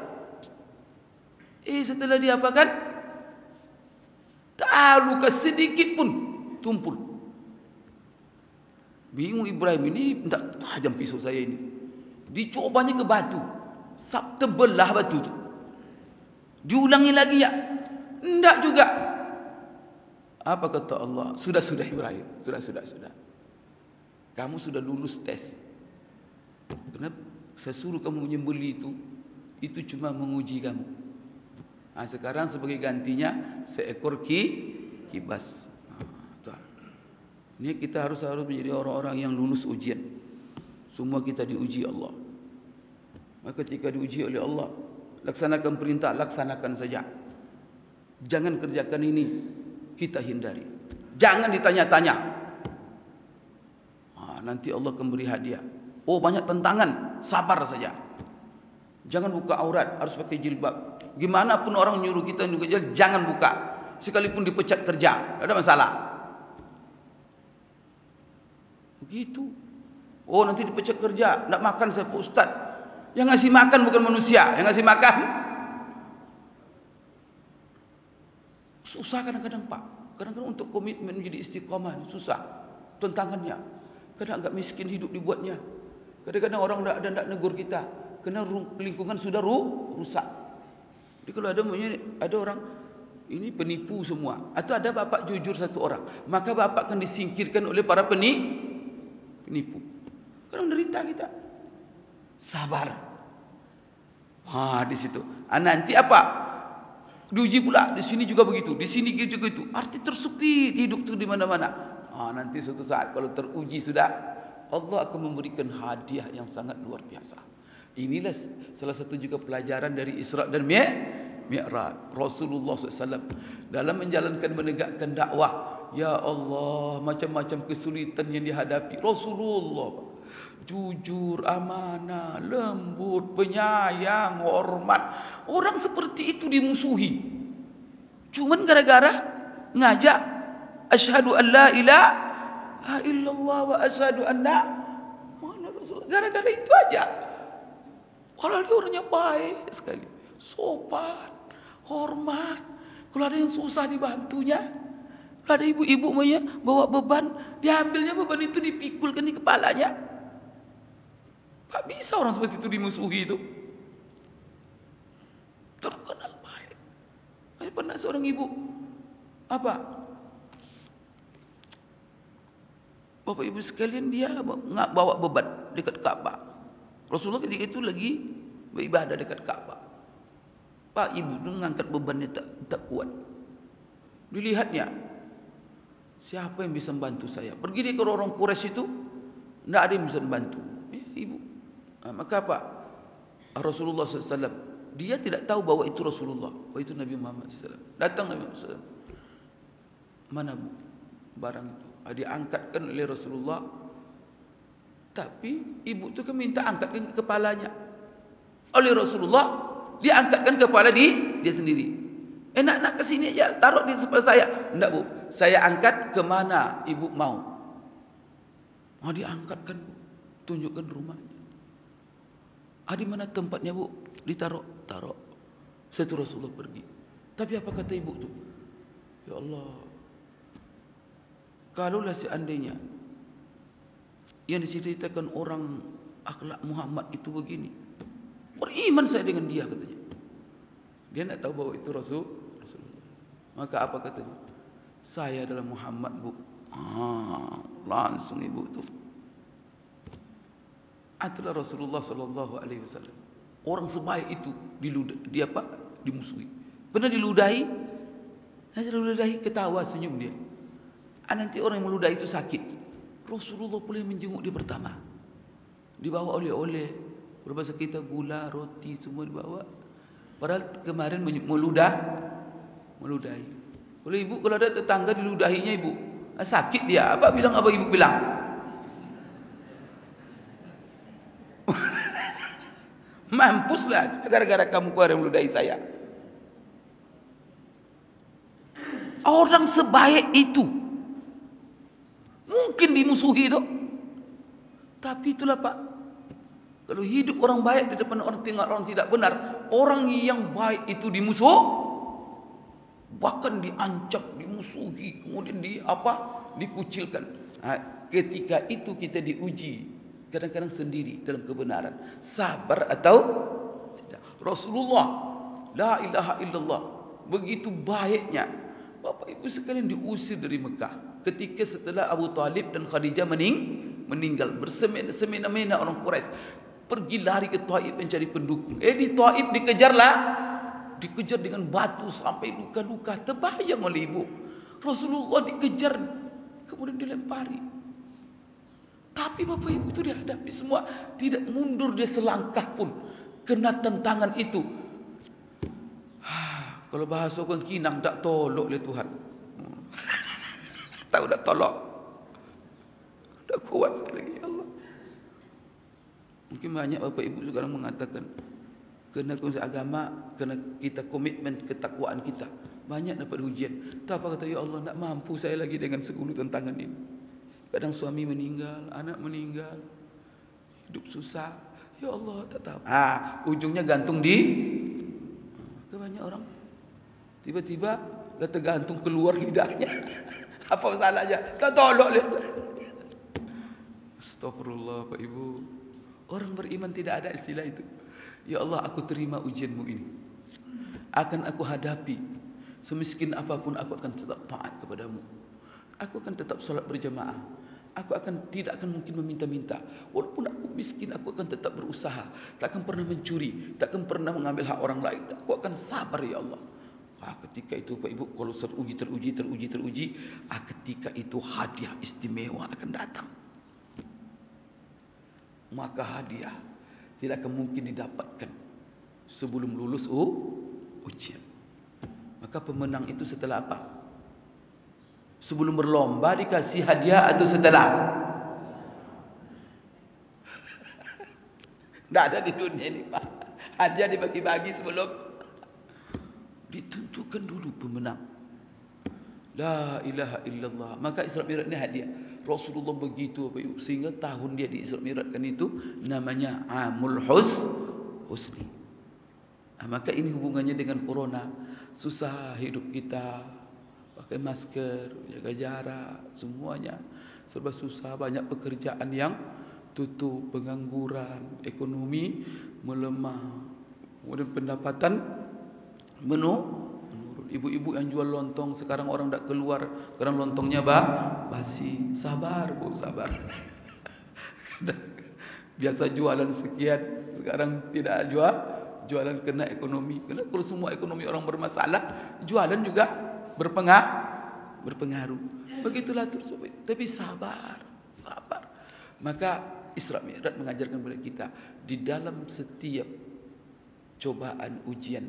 setelah dia apakan? Tak luka sedikit pun tumpul. Bingung Ibrahim, ini tak tajam pisau saya ini. Dicobanya ke batu, terbelah batu tu. Diulangi lagi ya, enggak juga. Apa kata Allah? Sudah Ibrahim, sudah. Kamu sudah lulus tes. Kenapa saya suruh kamu menyembelih itu cuma menguji kamu. Sekarang sebagai gantinya seekor kibas. Ini kita harus menjadi orang-orang yang lulus ujian. Semua kita diuji Allah. Maka ketika diuji oleh Allah, laksanakan perintah, laksanakan saja. Jangan kerjakan ini, kita hindari. Jangan ditanya-tanya. Nanti Allah akan beri hadiah. Banyak tentangan, sabar saja. Jangan buka aurat, harus pakai jilbab. Gimana pun orang nyuruh kita juga jangan buka. Sekalipun dipecat kerja, tak ada masalah. Begitu. Nanti dipecat kerja, nak makan saya Pak Ustaz. Yang ngasih makan bukan manusia, yang ngasih makan. Susah kadang-kadang Pak. Kadang-kadang untuk komitmen menjadi istiqamah susah. Tantangannya. Kadang agak miskin hidup dibuatnya. Kadang-kadang orang tidak negur kita. Kerana lingkungan sudah rusak. Jadi kalau ada orang ini penipu semua. Atau ada bapak jujur satu orang, maka bapak akan disingkirkan oleh para penipu. Kadang derita kita. Sabar. Di situ. Nanti apa? Diuji pula. Di sini juga begitu. Di sini juga itu. Arti tersepit hidup tu di mana-mana. Nanti suatu saat kalau teruji sudah, Allah akan memberikan hadiah yang sangat luar biasa. Inilah salah satu juga pelajaran dari Isra dan Mi'raj. Rasulullah SAW dalam menjalankan menegakkan dakwah, ya Allah, macam-macam kesulitan yang dihadapi. Rasulullah jujur, amanah, lembut, penyayang, hormat. Orang seperti itu dimusuhi. Cuman gara-gara ngajak asyhadu an la ilaha illallah wa asyhadu anna Muhammadar Rasulullah. Gara-gara itu aja. Orang dia orangnya baik sekali, sopan, hormat. Kalau ada yang susah dibantunya. Kalau ada ibu-ibu bawa beban, diambilnya beban itu dipikulkan di kepalanya. Tak bisa orang seperti itu dimusuhi itu. Terkenal baik. Pernah seorang ibu Bapak ibu sekalian, dia bawa beban dekat Ka'bah. Rasulullah ketika itu lagi beribadah dekat Ka'bah. Pak ibu itu mengangkat bebannya tak kuat. Dilihatnya, siapa yang bisa membantu saya? Pergi dia ke orang Quraisy itu, tidak ada yang bisa membantu. Ibu. Maka apa? Rasulullah SAW, dia tidak tahu bahwa itu Rasulullah, bahwa itu Nabi Muhammad SAW. Datang Nabi Muhammad SAW. Mana bu barang itu? Diangkatkan oleh Rasulullah. Tapi ibu itu kan minta angkatkan ke kepalanya. Oleh Rasulullah, dia angkatkan kepala dia sendiri. Nak ke sini aja, taruh di sebelah saya. Enggak bu, saya angkat ke mana ibu mau. Mau diangkatkan bu, tunjukkan rumahnya. Di mana tempatnya bu? Ditaruh, taruh. Setelah Rasulullah pergi. Tapi apa kata ibu tu? Ya Allah, kalaulah seandainya yang diceritakan orang akhlak Muhammad itu begini, beriman saya dengan dia, katanya. Dia nak tahu bahwa itu Rasulullah. Maka apa katanya? Saya adalah Muhammad bu. Langsung ibu tu. Itulah Rasulullah sallallahu alaihi wasallam. Orang sebaik itu dimusuhi. Pernah diludahi? Diludahi, ketawa senyum dia. Nanti orang yang meludahi itu sakit. Rasulullah boleh menjenguk dia pertama. Dibawa oleh-oleh, berbahasa kita gula, roti semua dibawa. Padahal kemarin meludahi. Kalau ibu kalau ada tetangga diludahinya ibu, sakit dia. Apa ibu bilang? Mampuslah gara-gara kamu keluar meludahi saya. Orang sebaik itu mungkin dimusuhi itu. Tapi itulah Pak, kalau hidup orang baik di depan orang tidak benar, orang yang baik itu bahkan diancam, dimusuhi, kemudian dikucilkan. Ketika itu kita diuji, kadang-kadang sendiri dalam kebenaran, sabar atau tidak. Rasulullah la ilaha illallah begitu baiknya, Bapak Ibu sekalian diusir dari Mekah ketika setelah Abu Talib dan Khadijah meninggal. Bersemena-mena orang Quraisy pergi lari ke Taif mencari pendukung. Di Taif dikejar dengan batu sampai luka-luka. Terbayang oleh ibu, Rasulullah dikejar kemudian dilempari. Tapi Bapak Ibu itu dihadapi semua, tidak mundur dia selangkah pun. Kena tentangan itu. Kalau bahasa orang Kinang, tak tolok oleh Tuhan. Tahu tak tolok. Tak kuat sekali lagi Allah. Mungkin banyak Bapak Ibu sekarang mengatakan, kena konsep agama, kena kita komitmen ketakwaan kita. Banyak dapat ujian. Tak apa kata, ya Allah, tak mampu saya lagi dengan 10 tantangan ini. Kadang suami meninggal, anak meninggal, hidup susah. Ya Allah, tak tahu. Ujungnya gantung ke banyak orang. Tiba-tiba dah tergantung keluar lidahnya. Apa salahnya? Tak tolok lihat. Astagfirullah Pak Ibu. Orang beriman tidak ada istilah itu. Ya Allah, aku terima ujianmu ini. Akan aku hadapi. Semiskin apapun aku akan tetap taat kepadamu. Aku akan tetap solat berjamaah. Aku tidak akan mungkin meminta-minta. Walaupun aku miskin, aku akan tetap berusaha. Tak akan pernah mencuri, tak akan pernah mengambil hak orang lain. Aku akan sabar ya Allah. Ketika itu Pak Ibu, kalau teruji, ketika itu hadiah istimewa akan datang. Maka hadiah tidak akan mungkin didapatkan sebelum lulus ujian. Maka pemenang itu setelah apa? Sebelum berlomba dikasih hadiah atau setelah? Tidak ada di dunia ini Pak. Hadiah dibagi-bagi sebelum. Ditentukan dulu pemenang. La ilaha illallah. Maka Isra Mi'raj ini hadiah. Rasulullah begitu Bapak Ibu, sehingga tahun dia di Isra Mi'rajkan itu namanya Amul Husni. Maka ini hubungannya dengan corona. Susah hidup kita, pakai masker, jaga jarak, semuanya serba susah. Banyak pekerjaan yang tutup, pengangguran, ekonomi melemah, kemudian pendapatan menurun. Ibu-ibu yang jual lontong sekarang orang tak keluar, sekarang lontongnya basi. Sabar Bu, sabar. Biasa jualan sekian, sekarang tidak jualan kena ekonomi. Karena kalau semua ekonomi orang bermasalah, jualan juga berpengaruh. Begitulah terus. Tapi sabar. Maka Isra Mi'raj mengajarkan kepada kita, di dalam setiap cobaan ujian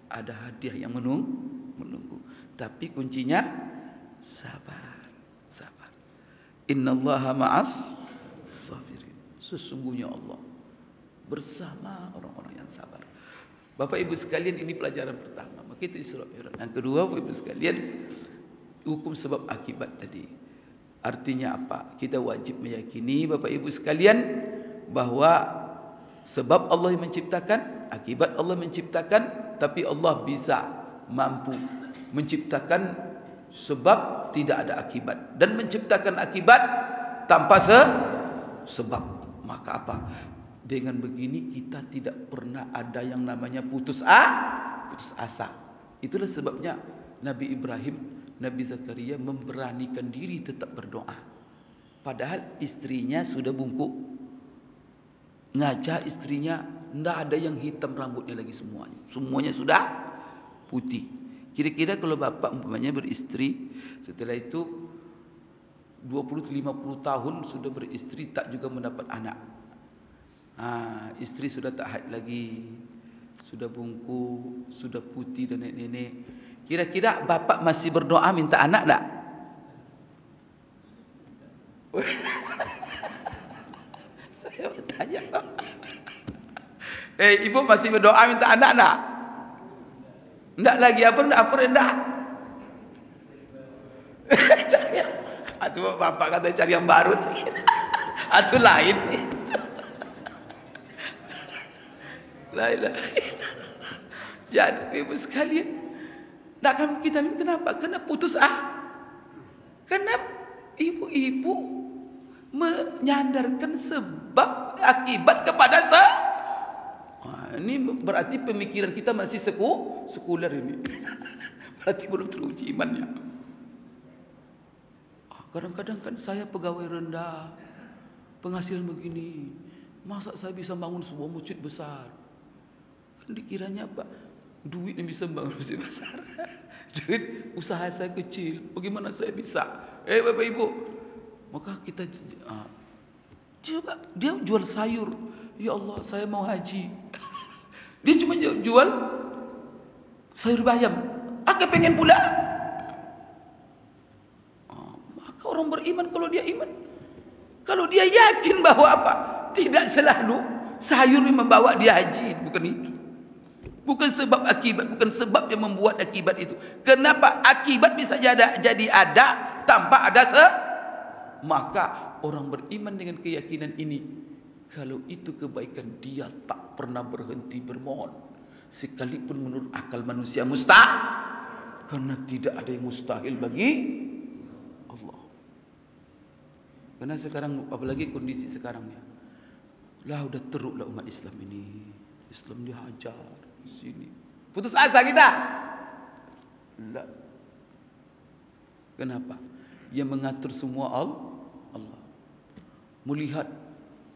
ada hadiah yang menunggu. Tapi kuncinya sabar. Innallaha ma'as sabirin. Sesungguhnya Allah bersama orang-orang yang sabar. Bapak Ibu sekalian, ini pelajaran pertama. Maka itu Isra Mi'raj. Yang kedua, Bapak Ibu sekalian, hukum sebab akibat tadi. Artinya apa? Kita wajib meyakini Bapak Ibu sekalian bahwa sebab Allah yang menciptakan, akibat Allah menciptakan, tapi Allah bisa mampu menciptakan sebab tidak ada akibat dan menciptakan akibat tanpa sebab. Maka apa? Dengan begini kita tidak pernah ada yang namanya putus asa. Itulah sebabnya Nabi Ibrahim, Nabi Zakaria memberanikan diri tetap berdoa. Padahal istrinya sudah bungkuk. Ngajak istrinya, tidak ada yang hitam rambutnya lagi semuanya. Semuanya sudah putih. Kira-kira kalau bapak umpamanya beristri, setelah itu 20-50 tahun sudah beristri tak juga mendapat anak. Istri sudah tak haid lagi, sudah bungkuk, sudah putih dan nenek-nenek. Kira-kira bapak masih berdoa minta anak tak? Saya bertanya. Ibu masih berdoa minta anak tak? Enggak lagi apa enggak? Cari yang, atuh bapak kata cari yang baru. Atuh lain. Jadi ibu sekalian, nak kan kita kenapa? Kena putus Karena ibu-ibu menyandarkan sebab akibat kepada ini berarti pemikiran kita masih sekuler ini. Berarti belum teruji imannya. Kadang-kadang kan saya pegawai rendah, penghasilan begini, masa saya bisa bangun sebuah masjid besar? Kan dikiranya apa? Duit yang bisa bangun masjid besar. Duit usaha saya kecil, bagaimana saya bisa? Bapak Ibu, maka kita coba dia jual sayur. Ya Allah, saya mau haji. Dia cuma jual sayur bayam. Kepengen pula. Maka orang beriman kalau dia iman, kalau dia yakin bahwa apa? Tidak selalu sayur yang membawa dia haji, bukan itu. Bukan sebab akibat, bukan sebab yang membuat akibat itu. Kenapa akibat bisa jadi ada tanpa ada maka orang beriman dengan keyakinan ini, kalau itu kebaikan, dia tak pernah berhenti bermohon. Sekalipun menurut akal manusia mustahil. Karena tidak ada yang mustahil bagi Allah. Karena sekarang, apalagi kondisi sekarangnya, lah udah teruklah umat Islam ini. Islam dihajar di sini. Putus asa kita. Lah. Kenapa? Yang mengatur semua Allah. Melihat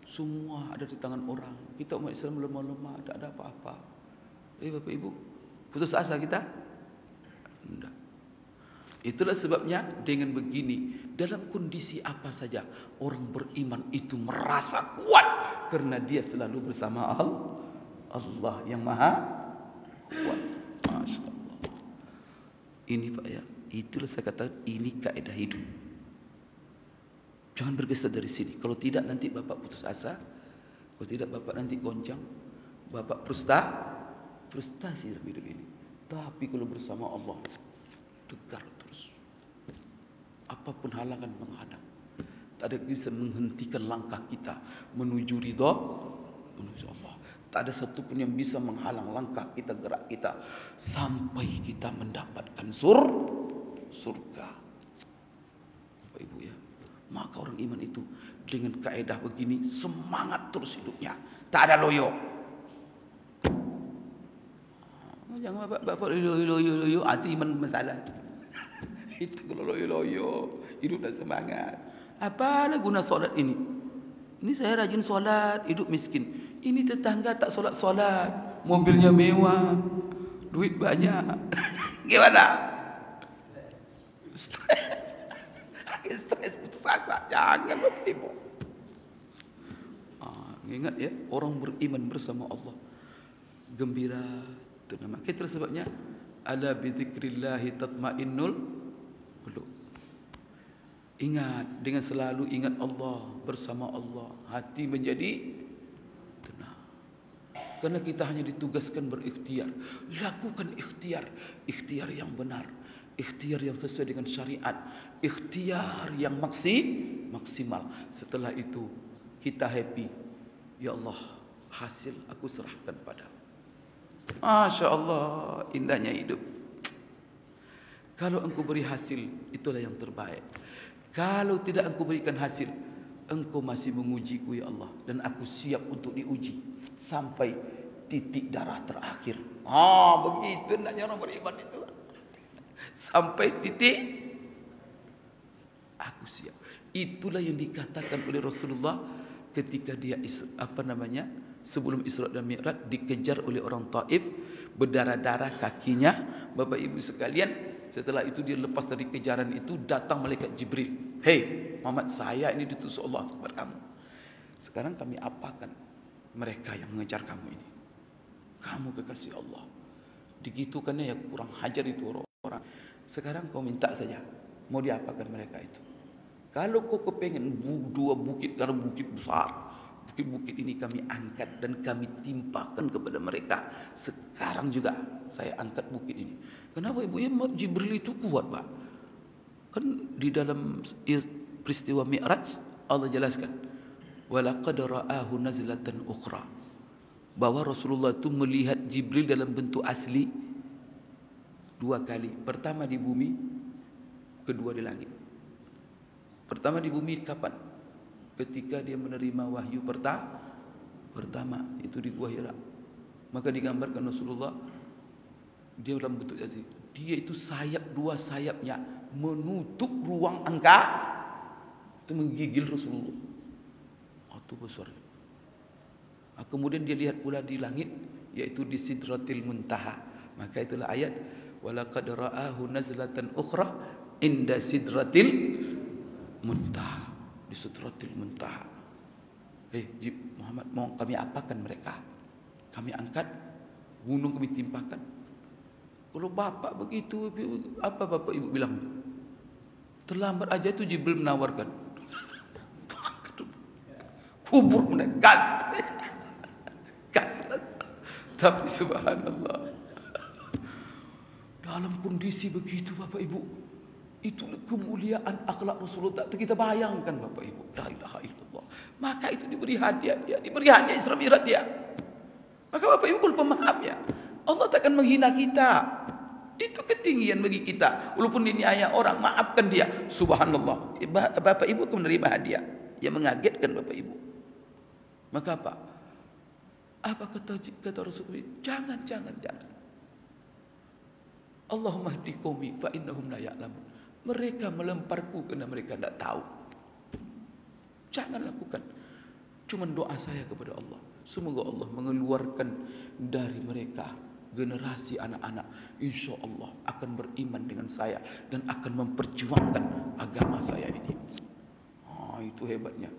semua ada di tangan orang. Kita umat Islam lemah-lemah, tak ada apa-apa. Bapak Ibu, putus asa kita? Tidak. Itulah sebabnya dengan begini, dalam kondisi apa saja, orang beriman itu merasa kuat karena dia selalu bersama Allah yang maha kuat. Masya Allah. Ini Pak ya, itulah saya katakan, ini kaidah hidup. Jangan bergeser dari sini. Kalau tidak nanti bapak putus asa. Kalau tidak bapak nanti goncang. Bapak frustasi dalam hidup ini. Tapi kalau bersama Allah, tegar terus. Apapun halangan menghadang, tak ada yang bisa menghentikan langkah kita menuju ridha, menuju Allah. Tak ada satupun yang bisa menghalang langkah kita, gerak kita, sampai kita mendapatkan surga. Bapak Ibu ya, maka orang iman itu dengan kaedah begini semangat terus hidupnya, tak ada loyo. Jangan bapak loyo, itu iman masalah. Itu kalau loyo, hidup dah semangat. Apalah guna solat ini? Ini saya rajin solat, hidup miskin. Ini tetangga tak solat, mobilnya mewah, duit banyak. Gimana? Stres. Stres putus asa. Jangan Bapak Ibu. Ingat ya, orang beriman bersama Allah gembira, itu nama. Kita sebabnya ala bizikrillahi tatmainnul qulub. Ingat, dengan selalu ingat Allah, bersama Allah, hati menjadi tenang. Karena kita hanya ditugaskan berikhtiar. Lakukan ikhtiar, ikhtiar yang benar, ikhtiar yang sesuai dengan syariat, ikhtiar yang maksimal. Setelah itu kita happy. Ya Allah, hasil aku serahkan padamu. Masya Allah, indahnya hidup. Kalau engkau beri hasil, itulah yang terbaik. Kalau tidak engkau berikan hasil, engkau masih mengujiku ya Allah. Dan aku siap untuk diuji sampai titik darah terakhir. Begitu hendaknya orang beriman itu. Sampai titik aku siap. Itulah yang dikatakan oleh Rasulullah ketika dia sebelum Isra dan Mi'raj dikejar oleh orang Taif, berdarah-darah kakinya. Bapak Ibu sekalian, setelah itu dia lepas dari kejaran itu, datang malaikat Jibril. Hei Muhammad, saya ini diutus Allah kepada kamu. Sekarang kami apakan mereka yang mengejar kamu ini? Kamu kekasih Allah. Digitukannya ya, kurang hajar itu orang. Sekarang kau minta saja, mau diapakan mereka itu? Kalau kau kepengen dua bukit, karena bukit besar, bukit-bukit ini kami angkat dan kami timpakan kepada mereka. Sekarang juga saya angkat bukit ini. Kenapa Ibu? Ya, Jibril itu kuat Pak. Kan di dalam peristiwa Mi'raj Allah jelaskan, walaqad ra'ahu nazlatan ukhra, bahwa Rasulullah itu melihat Jibril dalam bentuk asli 2 kali. Pertama di bumi, kedua di langit. Pertama di bumi kapan? Ketika dia menerima wahyu pertama, itu di Gua Hira. Maka digambarkan Rasulullah, dia dalam bentuk asli. Dia itu dua sayapnya menutup ruang angka, itu menggigil Rasulullah. Itu besar. Kemudian dia lihat pula di langit, yaitu di Sidratil Muntaha. Maka itulah ayat, walaqad ra'ahu nazlatan ukhra inda Sidratil Muntaha, di Sidratil Muntaha. Muhammad, mau kami apakan mereka? Kami angkat gunung, kami timpakan. Kalau bapak begitu, apa bapak ibu bilang? Terlambat aja itu Jibril menawarkan. Kubur gas. Gas. Tapi subhanallah, dalam kondisi begitu Bapak Ibu, itu kemuliaan akhlak Rasulullah tak kita bayangkan Bapak Ibu. La ilaha illallah. Maka itu diberi hadiah dia, diberi hadiah Isra Mi'raj dia. Maka Bapak Ibu kalau pemaham ya, Allah takkan menghina kita. Itu ketinggian bagi kita. Walaupun diniaya orang, maafkan dia. Subhanallah. Bapak Ibu akan menerima hadiah yang mengagetkan Bapak Ibu. Maka apa? Apa kata Rasulullah? Jangan. Allahumma hdi qaumi fa innahum la ya'lamun. Mereka melemparku karena mereka tidak tahu. Jangan lakukan. Cuma doa saya kepada Allah, semoga Allah mengeluarkan dari mereka generasi anak-anak, insya Allah akan beriman dengan saya dan akan memperjuangkan agama saya ini. Itu hebatnya.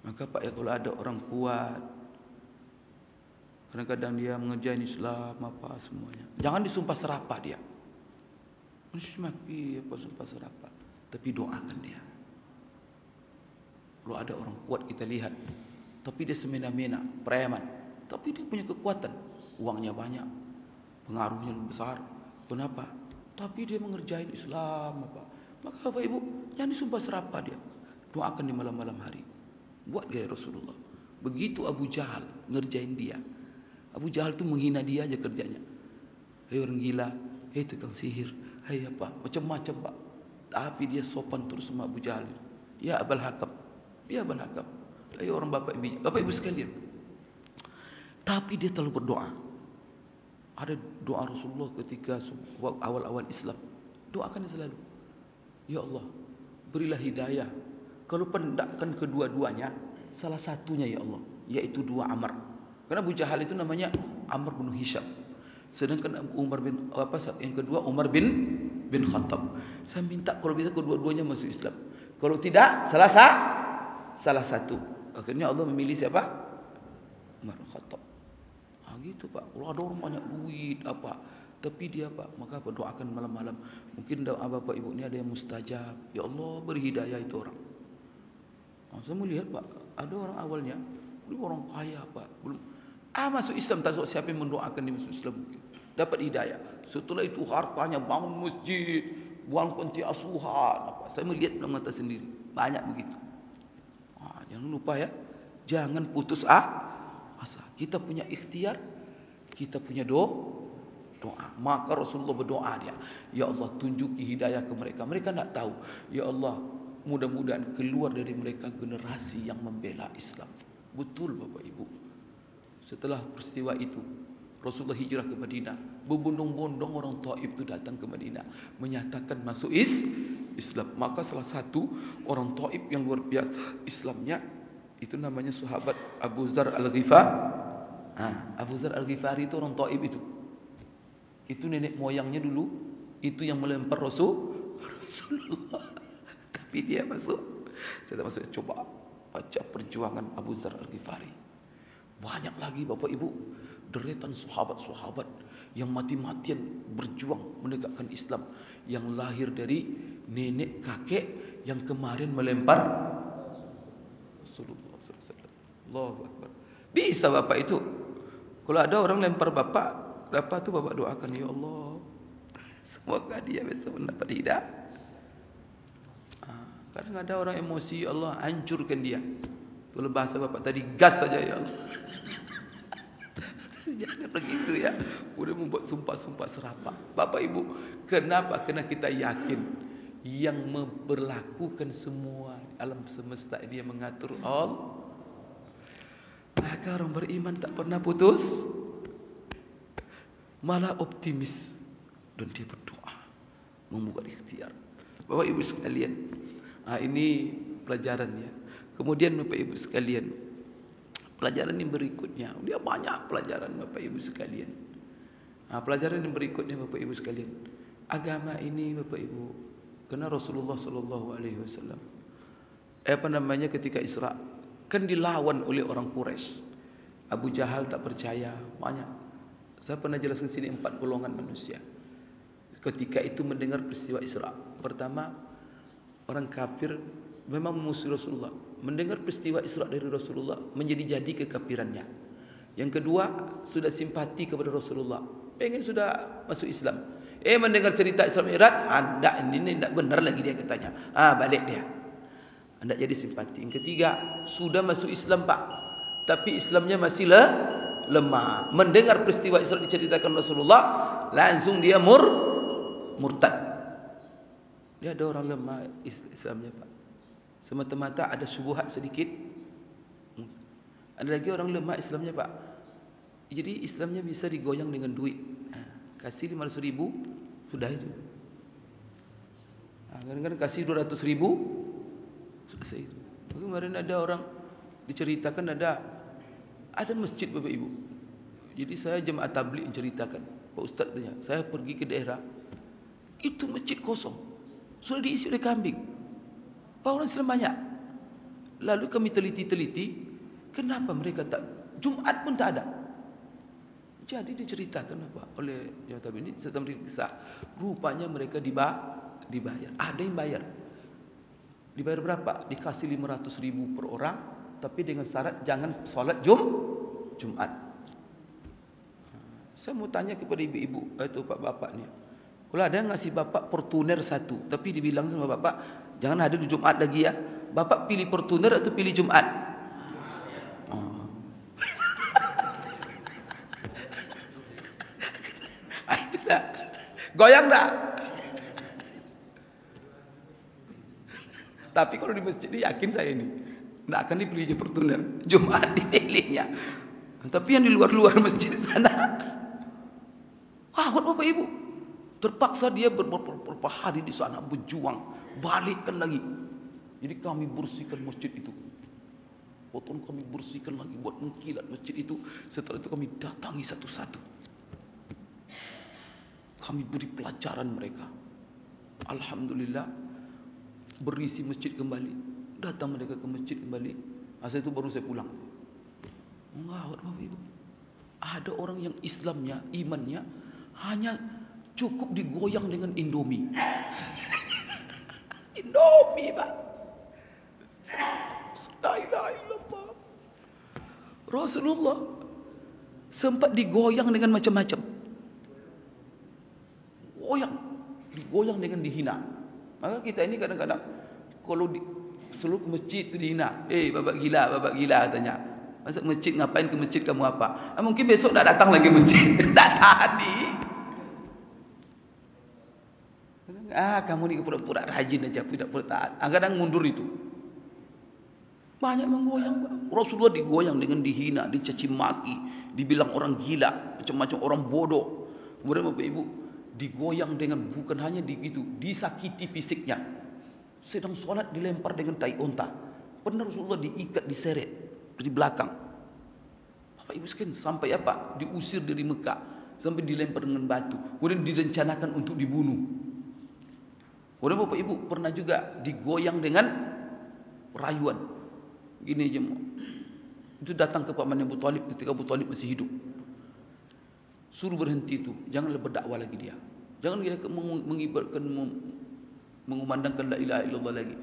Maka Pak ya, kalau ada orang kuat, kadang-kadang dia mengerjain Islam apa semuanya, jangan disumpah serapah dia. Maki apa sumpah serapah, tapi doakan dia. Kalau ada orang kuat kita lihat, tapi dia semena-mena, preman, tapi dia punya kekuatan, uangnya banyak, pengaruhnya lebih besar. Kenapa? Tapi dia mengerjain Islam apa. Maka Bapak Ibu, jangan disumpah serapah dia. Doakan di malam-malam hari. Buat gaya Rasulullah. Begitu Abu Jahal ngerjain dia. Abu Jahal itu menghina dia aja kerjanya. Hei orang gila, hei tukang sihir, hei apa, macam-macam Pak. Tapi dia sopan terus sama Abu Jahal. Ya Abul Hakam, ya Abul Hakam. Hei orang Bapak Ibu sekalian. Tapi dia terlalu berdoa. Ada doa Rasulullah ketika awal-awal Islam. Doakan selalu. Ya Allah, berilah hidayah. Kalau pendakkan kedua-duanya, salah satunya ya Allah, yaitu dua Amr. Karena Abu Jahal itu namanya Amr bin Hisham. Sedangkan yang kedua Umar bin Khattab. Saya minta kalau bisa kedua-duanya masuk Islam. Kalau tidak, salah satu. Akhirnya Allah memilih siapa? Umar bin Khattab. Gitu Pak. Kalau ada orang banyak duit tapi dia maka doakan malam-malam. Mungkin doa Bapak Ibu ini ada yang mustajab. Ya Allah beri hidayah itu orang. Saya melihat Pak, ada orang awalnya orang kaya Pak, belum masuk Islam, tak tahu siapa yang mendoakan dia masuk Islam, dapat hidayah. Setelah itu hartanya bangun masjid, buang panti asuhan. Saya melihat dengan mata sendiri, banyak begitu. Jangan lupa ya, jangan putus asa. Kita punya ikhtiar, kita punya doa. Maka Rasulullah berdoa dia, ya Allah tunjuki hidayah ke mereka. Mereka tak tahu. Ya Allah, mudah-mudahan keluar dari mereka generasi yang membela Islam. Betul Bapak Ibu. Setelah peristiwa itu Rasulullah hijrah ke Madinah. Berbondong-bondong orang Taif itu datang ke Madinah menyatakan masuk Islam. Maka salah satu orang Taif yang luar biasa Islamnya itu namanya sahabat Abu Dzar Al-Ghifari. Abu Dzar Al-Ghifari itu orang Taif itu. Itu nenek moyangnya dulu itu yang melempar Rasulullah. Tapi dia masuk. Saya tak masuk. Coba baca perjuangan Abu Dzar Al-Ghifari. Banyak lagi Bapak Ibu deretan sahabat-sahabat yang mati-matian berjuang menegakkan Islam, yang lahir dari nenek kakek yang kemarin melempar Rasulullah SAW. Allahu Akbar. Bisa Bapak itu. Kalau ada orang lempar Bapak tu Bapak doakan, ya Allah semoga dia bisa mendapat hidayah. Kadang ada orang emosi, ya Allah hancurkan dia. Kalau bahasa Bapak tadi, gas saja ya Allah. Jangan begitu ya. Udah membuat sumpah-sumpah serapah. Bapak Ibu, kenapa? Karena kita yakin yang memperlakukan semua alam semesta dia mengatur Allah. Maka orang beriman tak pernah putus, malah optimis, dan dia berdoa, membuka ikhtiar. Bapak Ibu sekalian, ini pelajarannya. Kemudian Bapak Ibu sekalian, pelajaran yang berikutnya, dia banyak pelajaran Bapak Ibu sekalian. Pelajaran yang berikutnya Bapak Ibu sekalian, agama ini Bapak Ibu, karena Rasulullah Sallallahu Alaihi Wasallam, ketika Isra kan dilawan oleh orang Quraisy. Abu Jahal tak percaya, banyak. Saya pernah jelaskan sini 4 golongan manusia. Ketika itu mendengar peristiwa Isra, pertama orang kafir memang memusuhi Rasulullah. Mendengar peristiwa Isra dari Rasulullah menjadi kekafirannya. Yang kedua sudah simpati kepada Rasulullah, pengen sudah masuk Islam. Mendengar cerita Isra Mi'raj, ini tidak benar lagi dia katanya. Balik dia. Anda jadi simpati. Yang ketiga sudah masuk Islam Pak, tapi Islamnya masih lemah. Mendengar peristiwa Isra diceritakan Rasulullah, langsung dia murtad. Dia ada orang lemah Islamnya Pak, semata-mata ada syubhat sedikit. Ada lagi orang lemah Islamnya Pak, jadi Islamnya bisa digoyang dengan duit. Kasih 500.000 sudah itu. Kadang-kadang kasih 200.000 selesai itu. Kemarin ada orang diceritakan ada masjid Bapak Ibu. Jadi saya jemaah tabligh menceritakan, Pak Ustaz tanya, saya pergi ke daerah itu masjid kosong, sudah diisi oleh kambing. Pak, orang Islam banyak. Lalu kami teliti, kenapa mereka tak Jumat pun tak ada. Jadi diceritakan oleh jemaah tabligh ini, saya kisah. Rupanya mereka dibayar. Ada yang bayar. Dibayar berapa? Dikasih 500.000 per orang, tapi dengan syarat jangan sholat Jumat. Saya mau tanya kepada ibu-ibu, itu bapak-bapak ni. Kalau ada yang ngasih bapak Fortuner 1, tapi dibilang sama bapak, jangan ada di Jumat lagi ya. Bapak pilih Fortuner atau pilih Jumat? Itulah. Goyang tak? Tapi kalau di masjid yakin saya ini tidak akan dipilihnya Fortuner, Jumat dipilihnya. Tapi yang di luar-luar masjid sana, buat Bapak Ibu, terpaksa dia beberapa hari di sana berjuang, balikkan lagi. Jadi kami bersihkan masjid itu, potong kami bersihkan lagi, buat mengkilat masjid itu. Setelah itu kami datangi satu-satu. Kami beri pelajaran mereka. Alhamdulillah, berisi masjid kembali. Datang mereka ke masjid kembali. Masa itu baru saya pulang. Enggak, Bapak Ibu. Ada orang yang Islamnya, imannya hanya cukup digoyang dengan Indomie. Indomie, Pak. La ilaha illallah. Rasulullah sempat digoyang dengan macam-macam. Digoyang dengan dihina. Maka kita ini kadang-kadang kalau seluruh masjid itu dihina. Babak gila tanya. Masuk masjid, ngapain ke masjid kamu apa? Mungkin besok tak datang lagi masjid. Tak tadi. Kamu ni pura-pura rajin aja, pura-pura taat. Kadang mundur itu. Banyak menggoyang. Rasulullah digoyang dengan dihina, dicaci maki, dibilang orang gila, macam-macam orang bodoh. Kemudian Bapak Ibu digoyang dengan bukan hanya begitu, disakiti fisiknya. Sedang solat dilempar dengan tai unta. Benar Rasulullah diikat, diseret dari belakang. Bapak Ibu sekalian, sampai apa? Diusir dari Mekah, sampai dilempar dengan batu. Kemudian direncanakan untuk dibunuh. Kemudian Bapak Ibu pernah juga digoyang dengan rayuan. Gini aja, itu datang ke pamannya Abu Talib ketika Abu Talib masih hidup. Suruh berhenti itu, janganlah berdakwah lagi dia. Jangan dia mengibarkan, mengumandangkan la ilaha illallah lagi.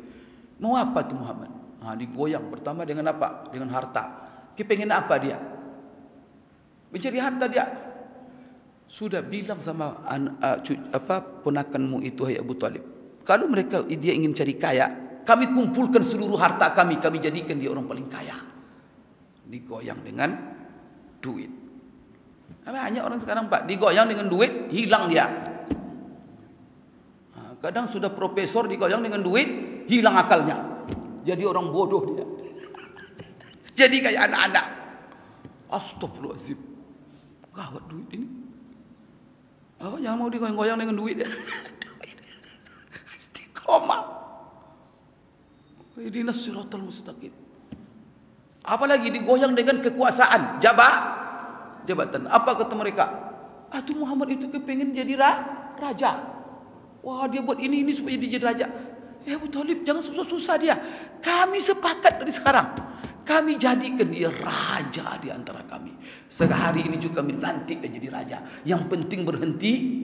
Mau apa tu Muhammad? Digoyang pertama dengan apa? Dengan harta. Kepengen apa dia? Mencari harta dia. Sudah bilang sama ponakanmu itu, hai Abu Talib, kalau dia ingin cari kaya, kami kumpulkan seluruh harta kami jadikan dia orang paling kaya. Digoyang dengan duit. Banyak orang sekarang Pak, digoyang dengan duit, hilang dia. Kadang sudah profesor digoyang dengan duit, hilang akalnya. Jadi orang bodoh dia. Jadi kayak anak-anak. Astagfirullahaladzim. Gawat duit ini. Jangan mau digoyang-goyang dengan duit ya. Istiqomah. Ihdinas siratal mustaqim. Apalagi digoyang dengan kekuasaan, jabatan. Apa kata mereka? Tuh Muhammad itu kepingin jadi raja. Wah, dia buat ini supaya dia jadi raja. Abu Talib, jangan susah-susah dia. Kami sepakat dari sekarang, kami jadikan dia raja di antara kami. Sehari ini juga kami lantik dia jadi raja. Yang penting berhenti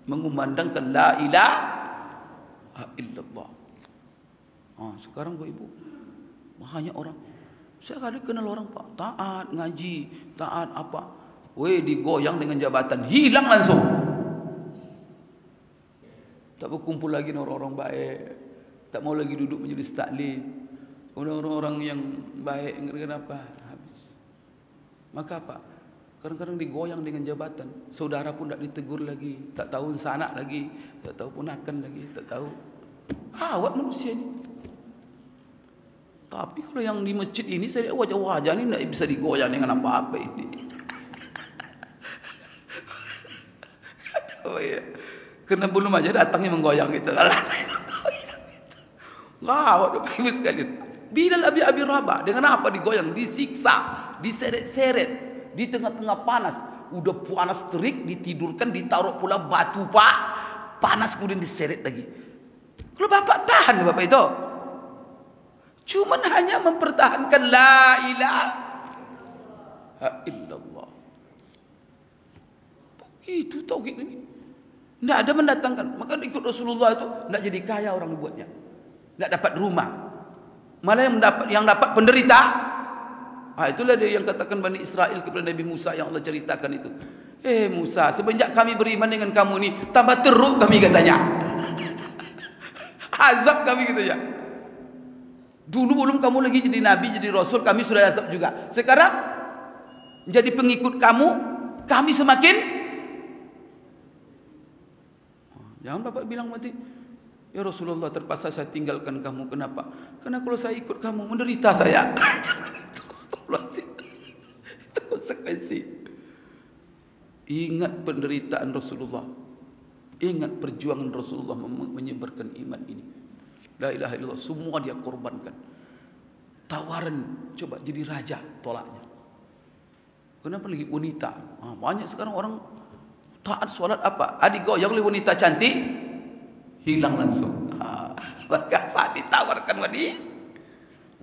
mengumandangkan la ilaha illallah. Sekarang Bu Ibu, banyak orang. Saya kali kenal orang Pak, taat ngaji, taat apa. Digoyang dengan jabatan, hilang langsung. Tak berkumpul lagi dengan orang-orang baik. Tak mau lagi duduk menjadi taklim. Kemudian orang-orang yang baik, kenapa? Habis. Maka apa? Kadang-kadang digoyang dengan jabatan. Saudara pun tak ditegur lagi. Tak tahu sanak lagi. Tak tahu ponakan lagi. Tak tahu. Awak manusia ni. Tapi kalau yang di masjid ini, saya lihat wajah-wajah ni tak bisa digoyang dengan apa-apa ini. Kerana belum aja datangnya menggoyang gitu. Gawat Bapak Ibu sekalian. Bilal Abi Rabah dengan apa digoyang? Disiksa, diseret-seret di tengah-tengah panas. Udah panas terik, ditidurkan, ditaruh pula batu Pak. Panas kemudian diseret lagi. Kalau Bapak tahan Bapak itu. Cuman hanya mempertahankan la ilaha illallah. Begitu tauhid ini. Tidak ada mendatangkan. Maka ikut Rasulullah itu tidak jadi kaya orang buatnya. Tidak dapat rumah. Malah yang dapat penderita. Itulah dia yang katakan Bani Israel kepada Nabi Musa yang Allah ceritakan itu. Musa, semenjak kami beriman dengan kamu ni, tambah teruk kami katanya. Azab kami katanya. Dulu belum kamu lagi jadi Nabi, jadi Rasul, kami sudah azab juga. Sekarang jadi pengikut kamu, kami semakin. Jangan Bapak bilang mati, ya Rasulullah terpaksa saya tinggalkan kamu. Kenapa? Karena kalau saya ikut kamu menderita saya. Itu konsekuensi. Ingat penderitaan Rasulullah. Ingat perjuangan Rasulullah menyebarkan iman ini. La ilaha illallah, semua dia korbankan. Tawaran coba jadi raja, tolaknya. Kenapa lagi wanita? Banyak sekarang orang Taat solat apa? Adik goyang oleh wanita cantik, hilang langsung. Maka apa ditawarkan wanita?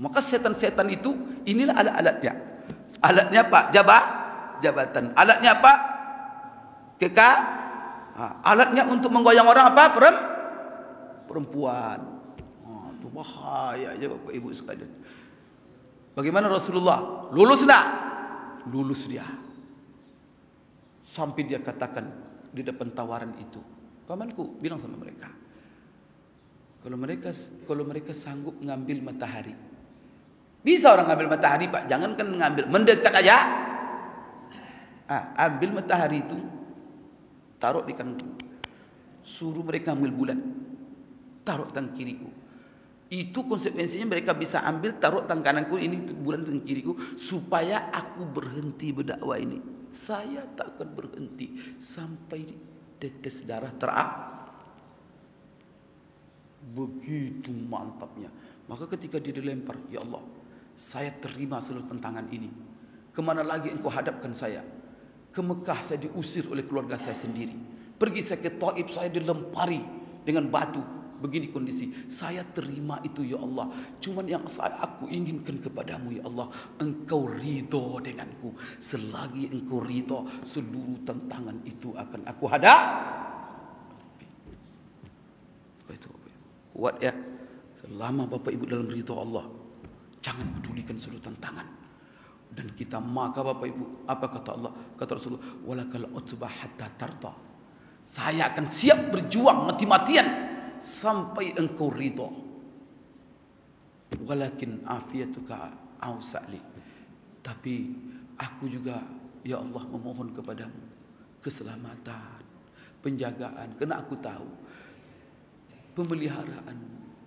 Maka setan-setan itu, inilah alat-alatnya. Alatnya apa? Jabatan. Alatnya apa? Alatnya untuk menggoyang orang apa? Perempuan. Itu bahaya ya Bapak Ibu sekalian. Bagaimana Rasulullah? Lulus enggak? Lulus dia. Sampai dia katakan di depan tawaran itu, pamanku bilang sama mereka, kalau mereka sanggup ngambil matahari. Bisa orang ngambil matahari, Pak. Jangan kan ngambil, mendekat aja. Ambil matahari itu, taruh di kananku. Suruh mereka ambil bulan, taruh tangan kiriku. Itu konsekuensinya mereka bisa ambil, taruh tangan kananku, ini bulan tangan kiriku, supaya aku berhenti berdakwah ini. Saya tak akan berhenti sampai tetes darah begitu mantapnya. Maka ketika dia dilempar, ya Allah, saya terima seluruh tentangan ini. Kemana lagi engkau hadapkan saya? Ke Mekah saya diusir oleh keluarga saya sendiri. Pergi saya ke Taif, saya dilempari dengan batu. Begini kondisi, saya terima itu ya Allah. Cuman yang aku inginkan kepadamu ya Allah, engkau ridho denganku. Selagi engkau ridho, seluruh tantangan itu akan aku hadapi. Itu kuat ya. Selama Bapak Ibu dalam ridho Allah, jangan pedulikan seluruh tantangan. Dan kita maka Bapak Ibu, apa kata Allah? Kata Rasulullah, walakal utbah hatta tarda. Saya akan siap berjuang mati-matian sampai engkau ridho. Walakin afiyatuka ausali. Tapi aku juga ya Allah memohon kepadamu keselamatan, penjagaan, karena aku tahu pemeliharaan,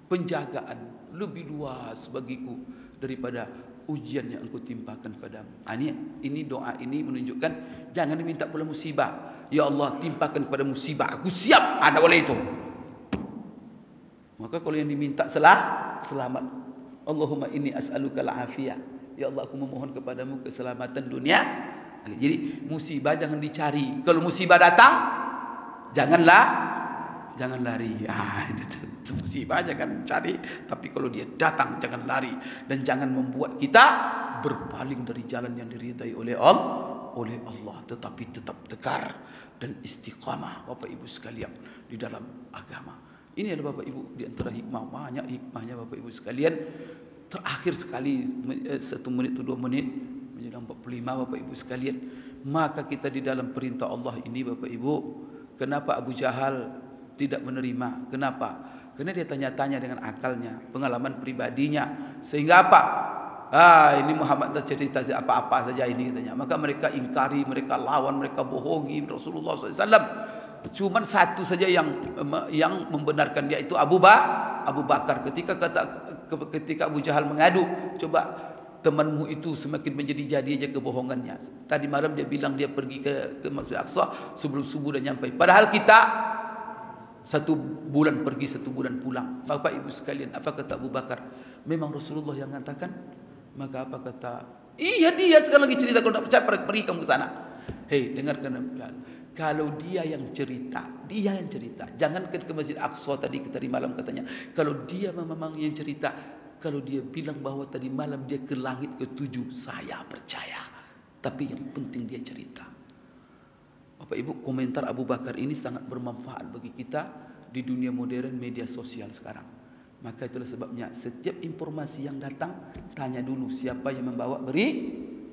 penjagaan lebih luas bagiku daripada ujian yang engkau timpakan padamu. Ini doa ini menunjukkan jangan diminta pula musibah. Ya Allah, timpakan kepada musibah, aku siap. Ada oleh itu. Maka kalau yang diminta selamat. Allahumma inni as'aluka al-afiyah. Ya Allah, aku memohon kepadamu keselamatan dunia. Jadi musibah jangan dicari. Kalau musibah datang, jangan lari. Itu musibah jangan cari. Tapi kalau dia datang, jangan lari. Dan jangan membuat kita berpaling dari jalan yang diridai oleh Allah. Tetapi tetap tegar dan istiqamah Bapak Ibu sekalian di dalam agama. Ini adalah Bapak Ibu di antara hikmah, banyak hikmahnya Bapak Ibu sekalian. Terakhir sekali 1 menit atau 2 menit menjelang 45 Bapak Ibu sekalian. Maka kita di dalam perintah Allah ini Bapak Ibu, kenapa Abu Jahal tidak menerima? Kenapa? Karena dia tanya-tanya dengan akalnya, pengalaman pribadinya. Sehingga apa? Ini Muhammad cerita apa-apa saja ini katanya. Maka mereka ingkari, mereka lawan, mereka bohongi Rasulullah SAW. Cuman satu saja yang membenarkan, dia itu Abu Bakar. Ketika Abu Jahal mengadu, coba temanmu itu semakin menjadi-jadi aja kebohongannya. Tadi malam dia bilang dia pergi ke Masjid Aqsa sebelum subuh dan nyampai. Padahal kita 1 bulan pergi, 1 bulan pulang. Bapak Ibu sekalian, apa kata Abu Bakar? Memang Rasulullah yang mengatakan? Maka apa kata? Iya, dia sekarang lagi cerita, kalau tak percaya pergi kamu ke sana. Hei, dengarkan Abu Jahal. Kalau dia yang cerita, jangankan ke Masjid Aqsa tadi malam katanya. Kalau dia memang yang cerita, kalau dia bilang bahwa tadi malam dia ke langit ke-7, saya percaya. Tapi yang penting dia cerita. Bapak Ibu, komentar Abu Bakar ini sangat bermanfaat bagi kita di dunia modern media sosial sekarang. Maka itulah sebabnya setiap informasi yang datang, tanya dulu siapa yang membawa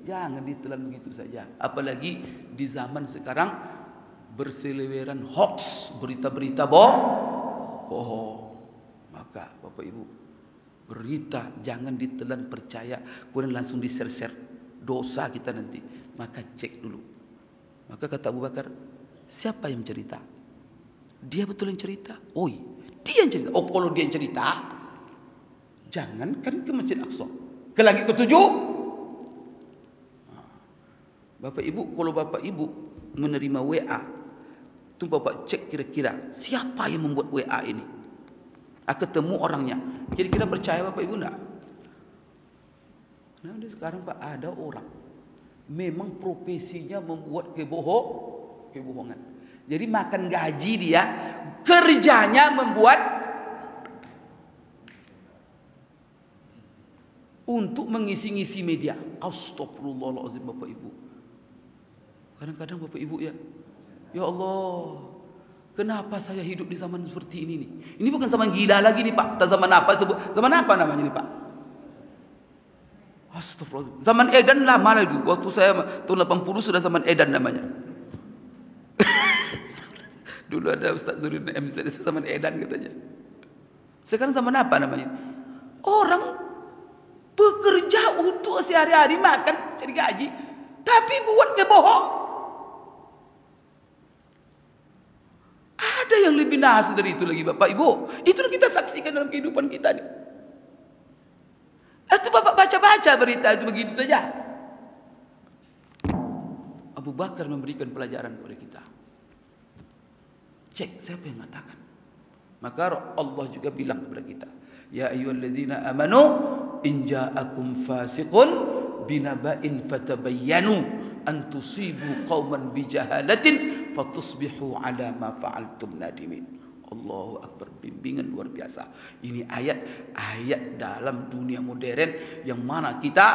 jangan ditelan begitu saja. Apalagi di zaman sekarang berseliweran hoax, berita-berita bohong. Maka Bapak Ibu, berita jangan ditelan percaya, kemudian langsung di-share. Dosa kita nanti. Maka cek dulu. Maka kata Abu Bakar, siapa yang cerita? Dia betul yang cerita? Dia yang cerita. Kalau dia yang cerita, jangankan ke Masjid Aqsa, ke langit ke-7. Bapak Ibu, kalau Bapak Ibu menerima WA, itu Bapak cek kira-kira siapa yang membuat WA ini. Ketemu orangnya. Kira-kira percaya Bapak Ibu enggak? Nah, sekarang Pak, ada orang memang profesinya membuat kebohongan. Jadi makan gaji dia, kerjanya membuat untuk mengisi-ngisi media. Astagfirullahaladzim Bapak Ibu. Kadang-kadang Bapak Ibu ya Allah, kenapa saya hidup di zaman seperti ini nih? Ini bukan zaman gila lagi nih Pak. Zaman apa sebut? Zaman apa namanya nih Pak? Astagfirullah. Zaman edan lama lagi. Waktu saya tahun 80 sudah zaman edan namanya. Dulu ada Ustaz Zurin MC zaman edan katanya. Sekarang zaman apa namanya? Orang bekerja untuk sehari-hari makan cari gaji, tapi buat dia bohong. Ada yang lebih nahas dari itu lagi Bapak Ibu. Itu yang kita saksikan dalam kehidupan kita nih. Itu Bapak baca-baca berita itu begitu saja. Abu Bakar memberikan pelajaran kepada kita. Cek siapa yang mengatakan. Maka Allah juga bilang kepada kita, ya ayyuhalladzina amanu in ja'akum fasiqun binaba'in fatabayyanu an tusibu qauman bijahalatin fatusbihu ala ma fa'altum nadimin. Allahu Akbar, bimbingan luar biasa. Ini ayat dalam dunia modern yang mana kita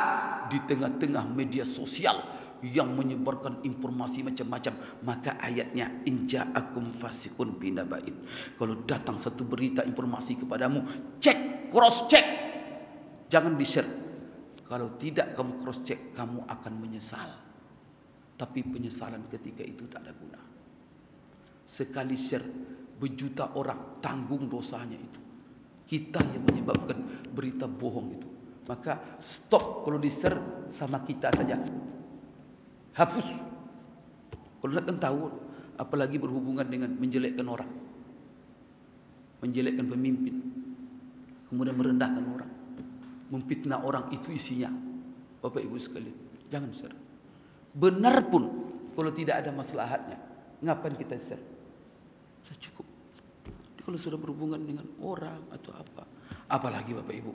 di tengah-tengah media sosial yang menyebarkan informasi macam-macam. Maka ayatnya in ja'akum fasiqun binaba'in. Kalau datang satu berita informasi kepadamu, cek, cross check. Jangan di-share. Kalau tidak kamu cross check, kamu akan menyesal. Tapi penyesalan ketika itu tak ada guna. Sekali share, berjuta orang tanggung dosanya itu. Kita yang menyebabkan berita bohong itu. Maka stop kalau di-share sama kita saja. Hapus. Kalau nak kan tahu, apalagi berhubungan dengan menjelekkan orang, menjelekkan pemimpin, kemudian merendahkan orang, memfitnah orang, itu isinya. Bapak Ibu sekalian, jangan share. Benar pun kalau tidak ada maslahatnya, ngapain kita share? Sudah cukup. Jadi kalau sudah berhubungan dengan orang atau apa, apalagi Bapak Ibu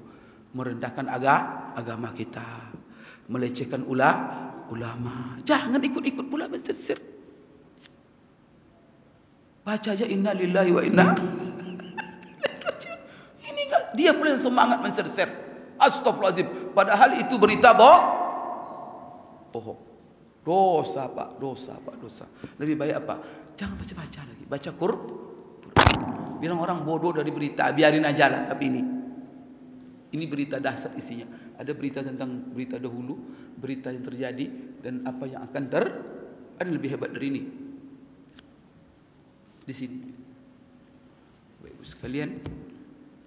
merendahkan agama kita, melecehkan ulama, jangan ikut-ikut pula mensersir. Baca aja inna lillahi wa inna. Ini enggak, dia pula yang semangat mensersir. Astagfirullahaladzim. Padahal itu berita bohong. Dosa Pak, dosa. Lebih baik apa? Jangan baca-baca lagi. Baca Quran. Bilang orang bodoh dari berita, biarin aja lah. Tapi ini berita dasar isinya. Ada berita tentang berita dahulu, berita yang terjadi dan apa yang akan ada lebih hebat dari ini. Di sini. Bapak Ibu sekalian,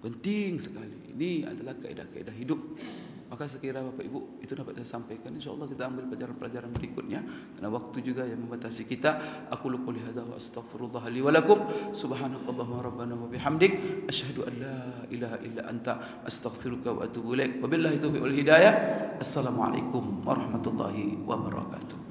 penting sekali. Ini adalah kaidah-kaidah hidup. Maka sekira Bapak Ibu itu dapat saya sampaikan. InsyaAllah kita ambil pelajaran-pelajaran berikutnya. Karena waktu juga yang membatasi kita. Aku lupa lihat wa astaghfirullah li wa lakum. Subhanakallahumma rabbana wa bihamdik. Asyhadu an la ilaha illa anta astaghfiruka wa atubu ilaik. Wabillahi taufiq wal hidayah. Assalamualaikum warahmatullahi wabarakatuh.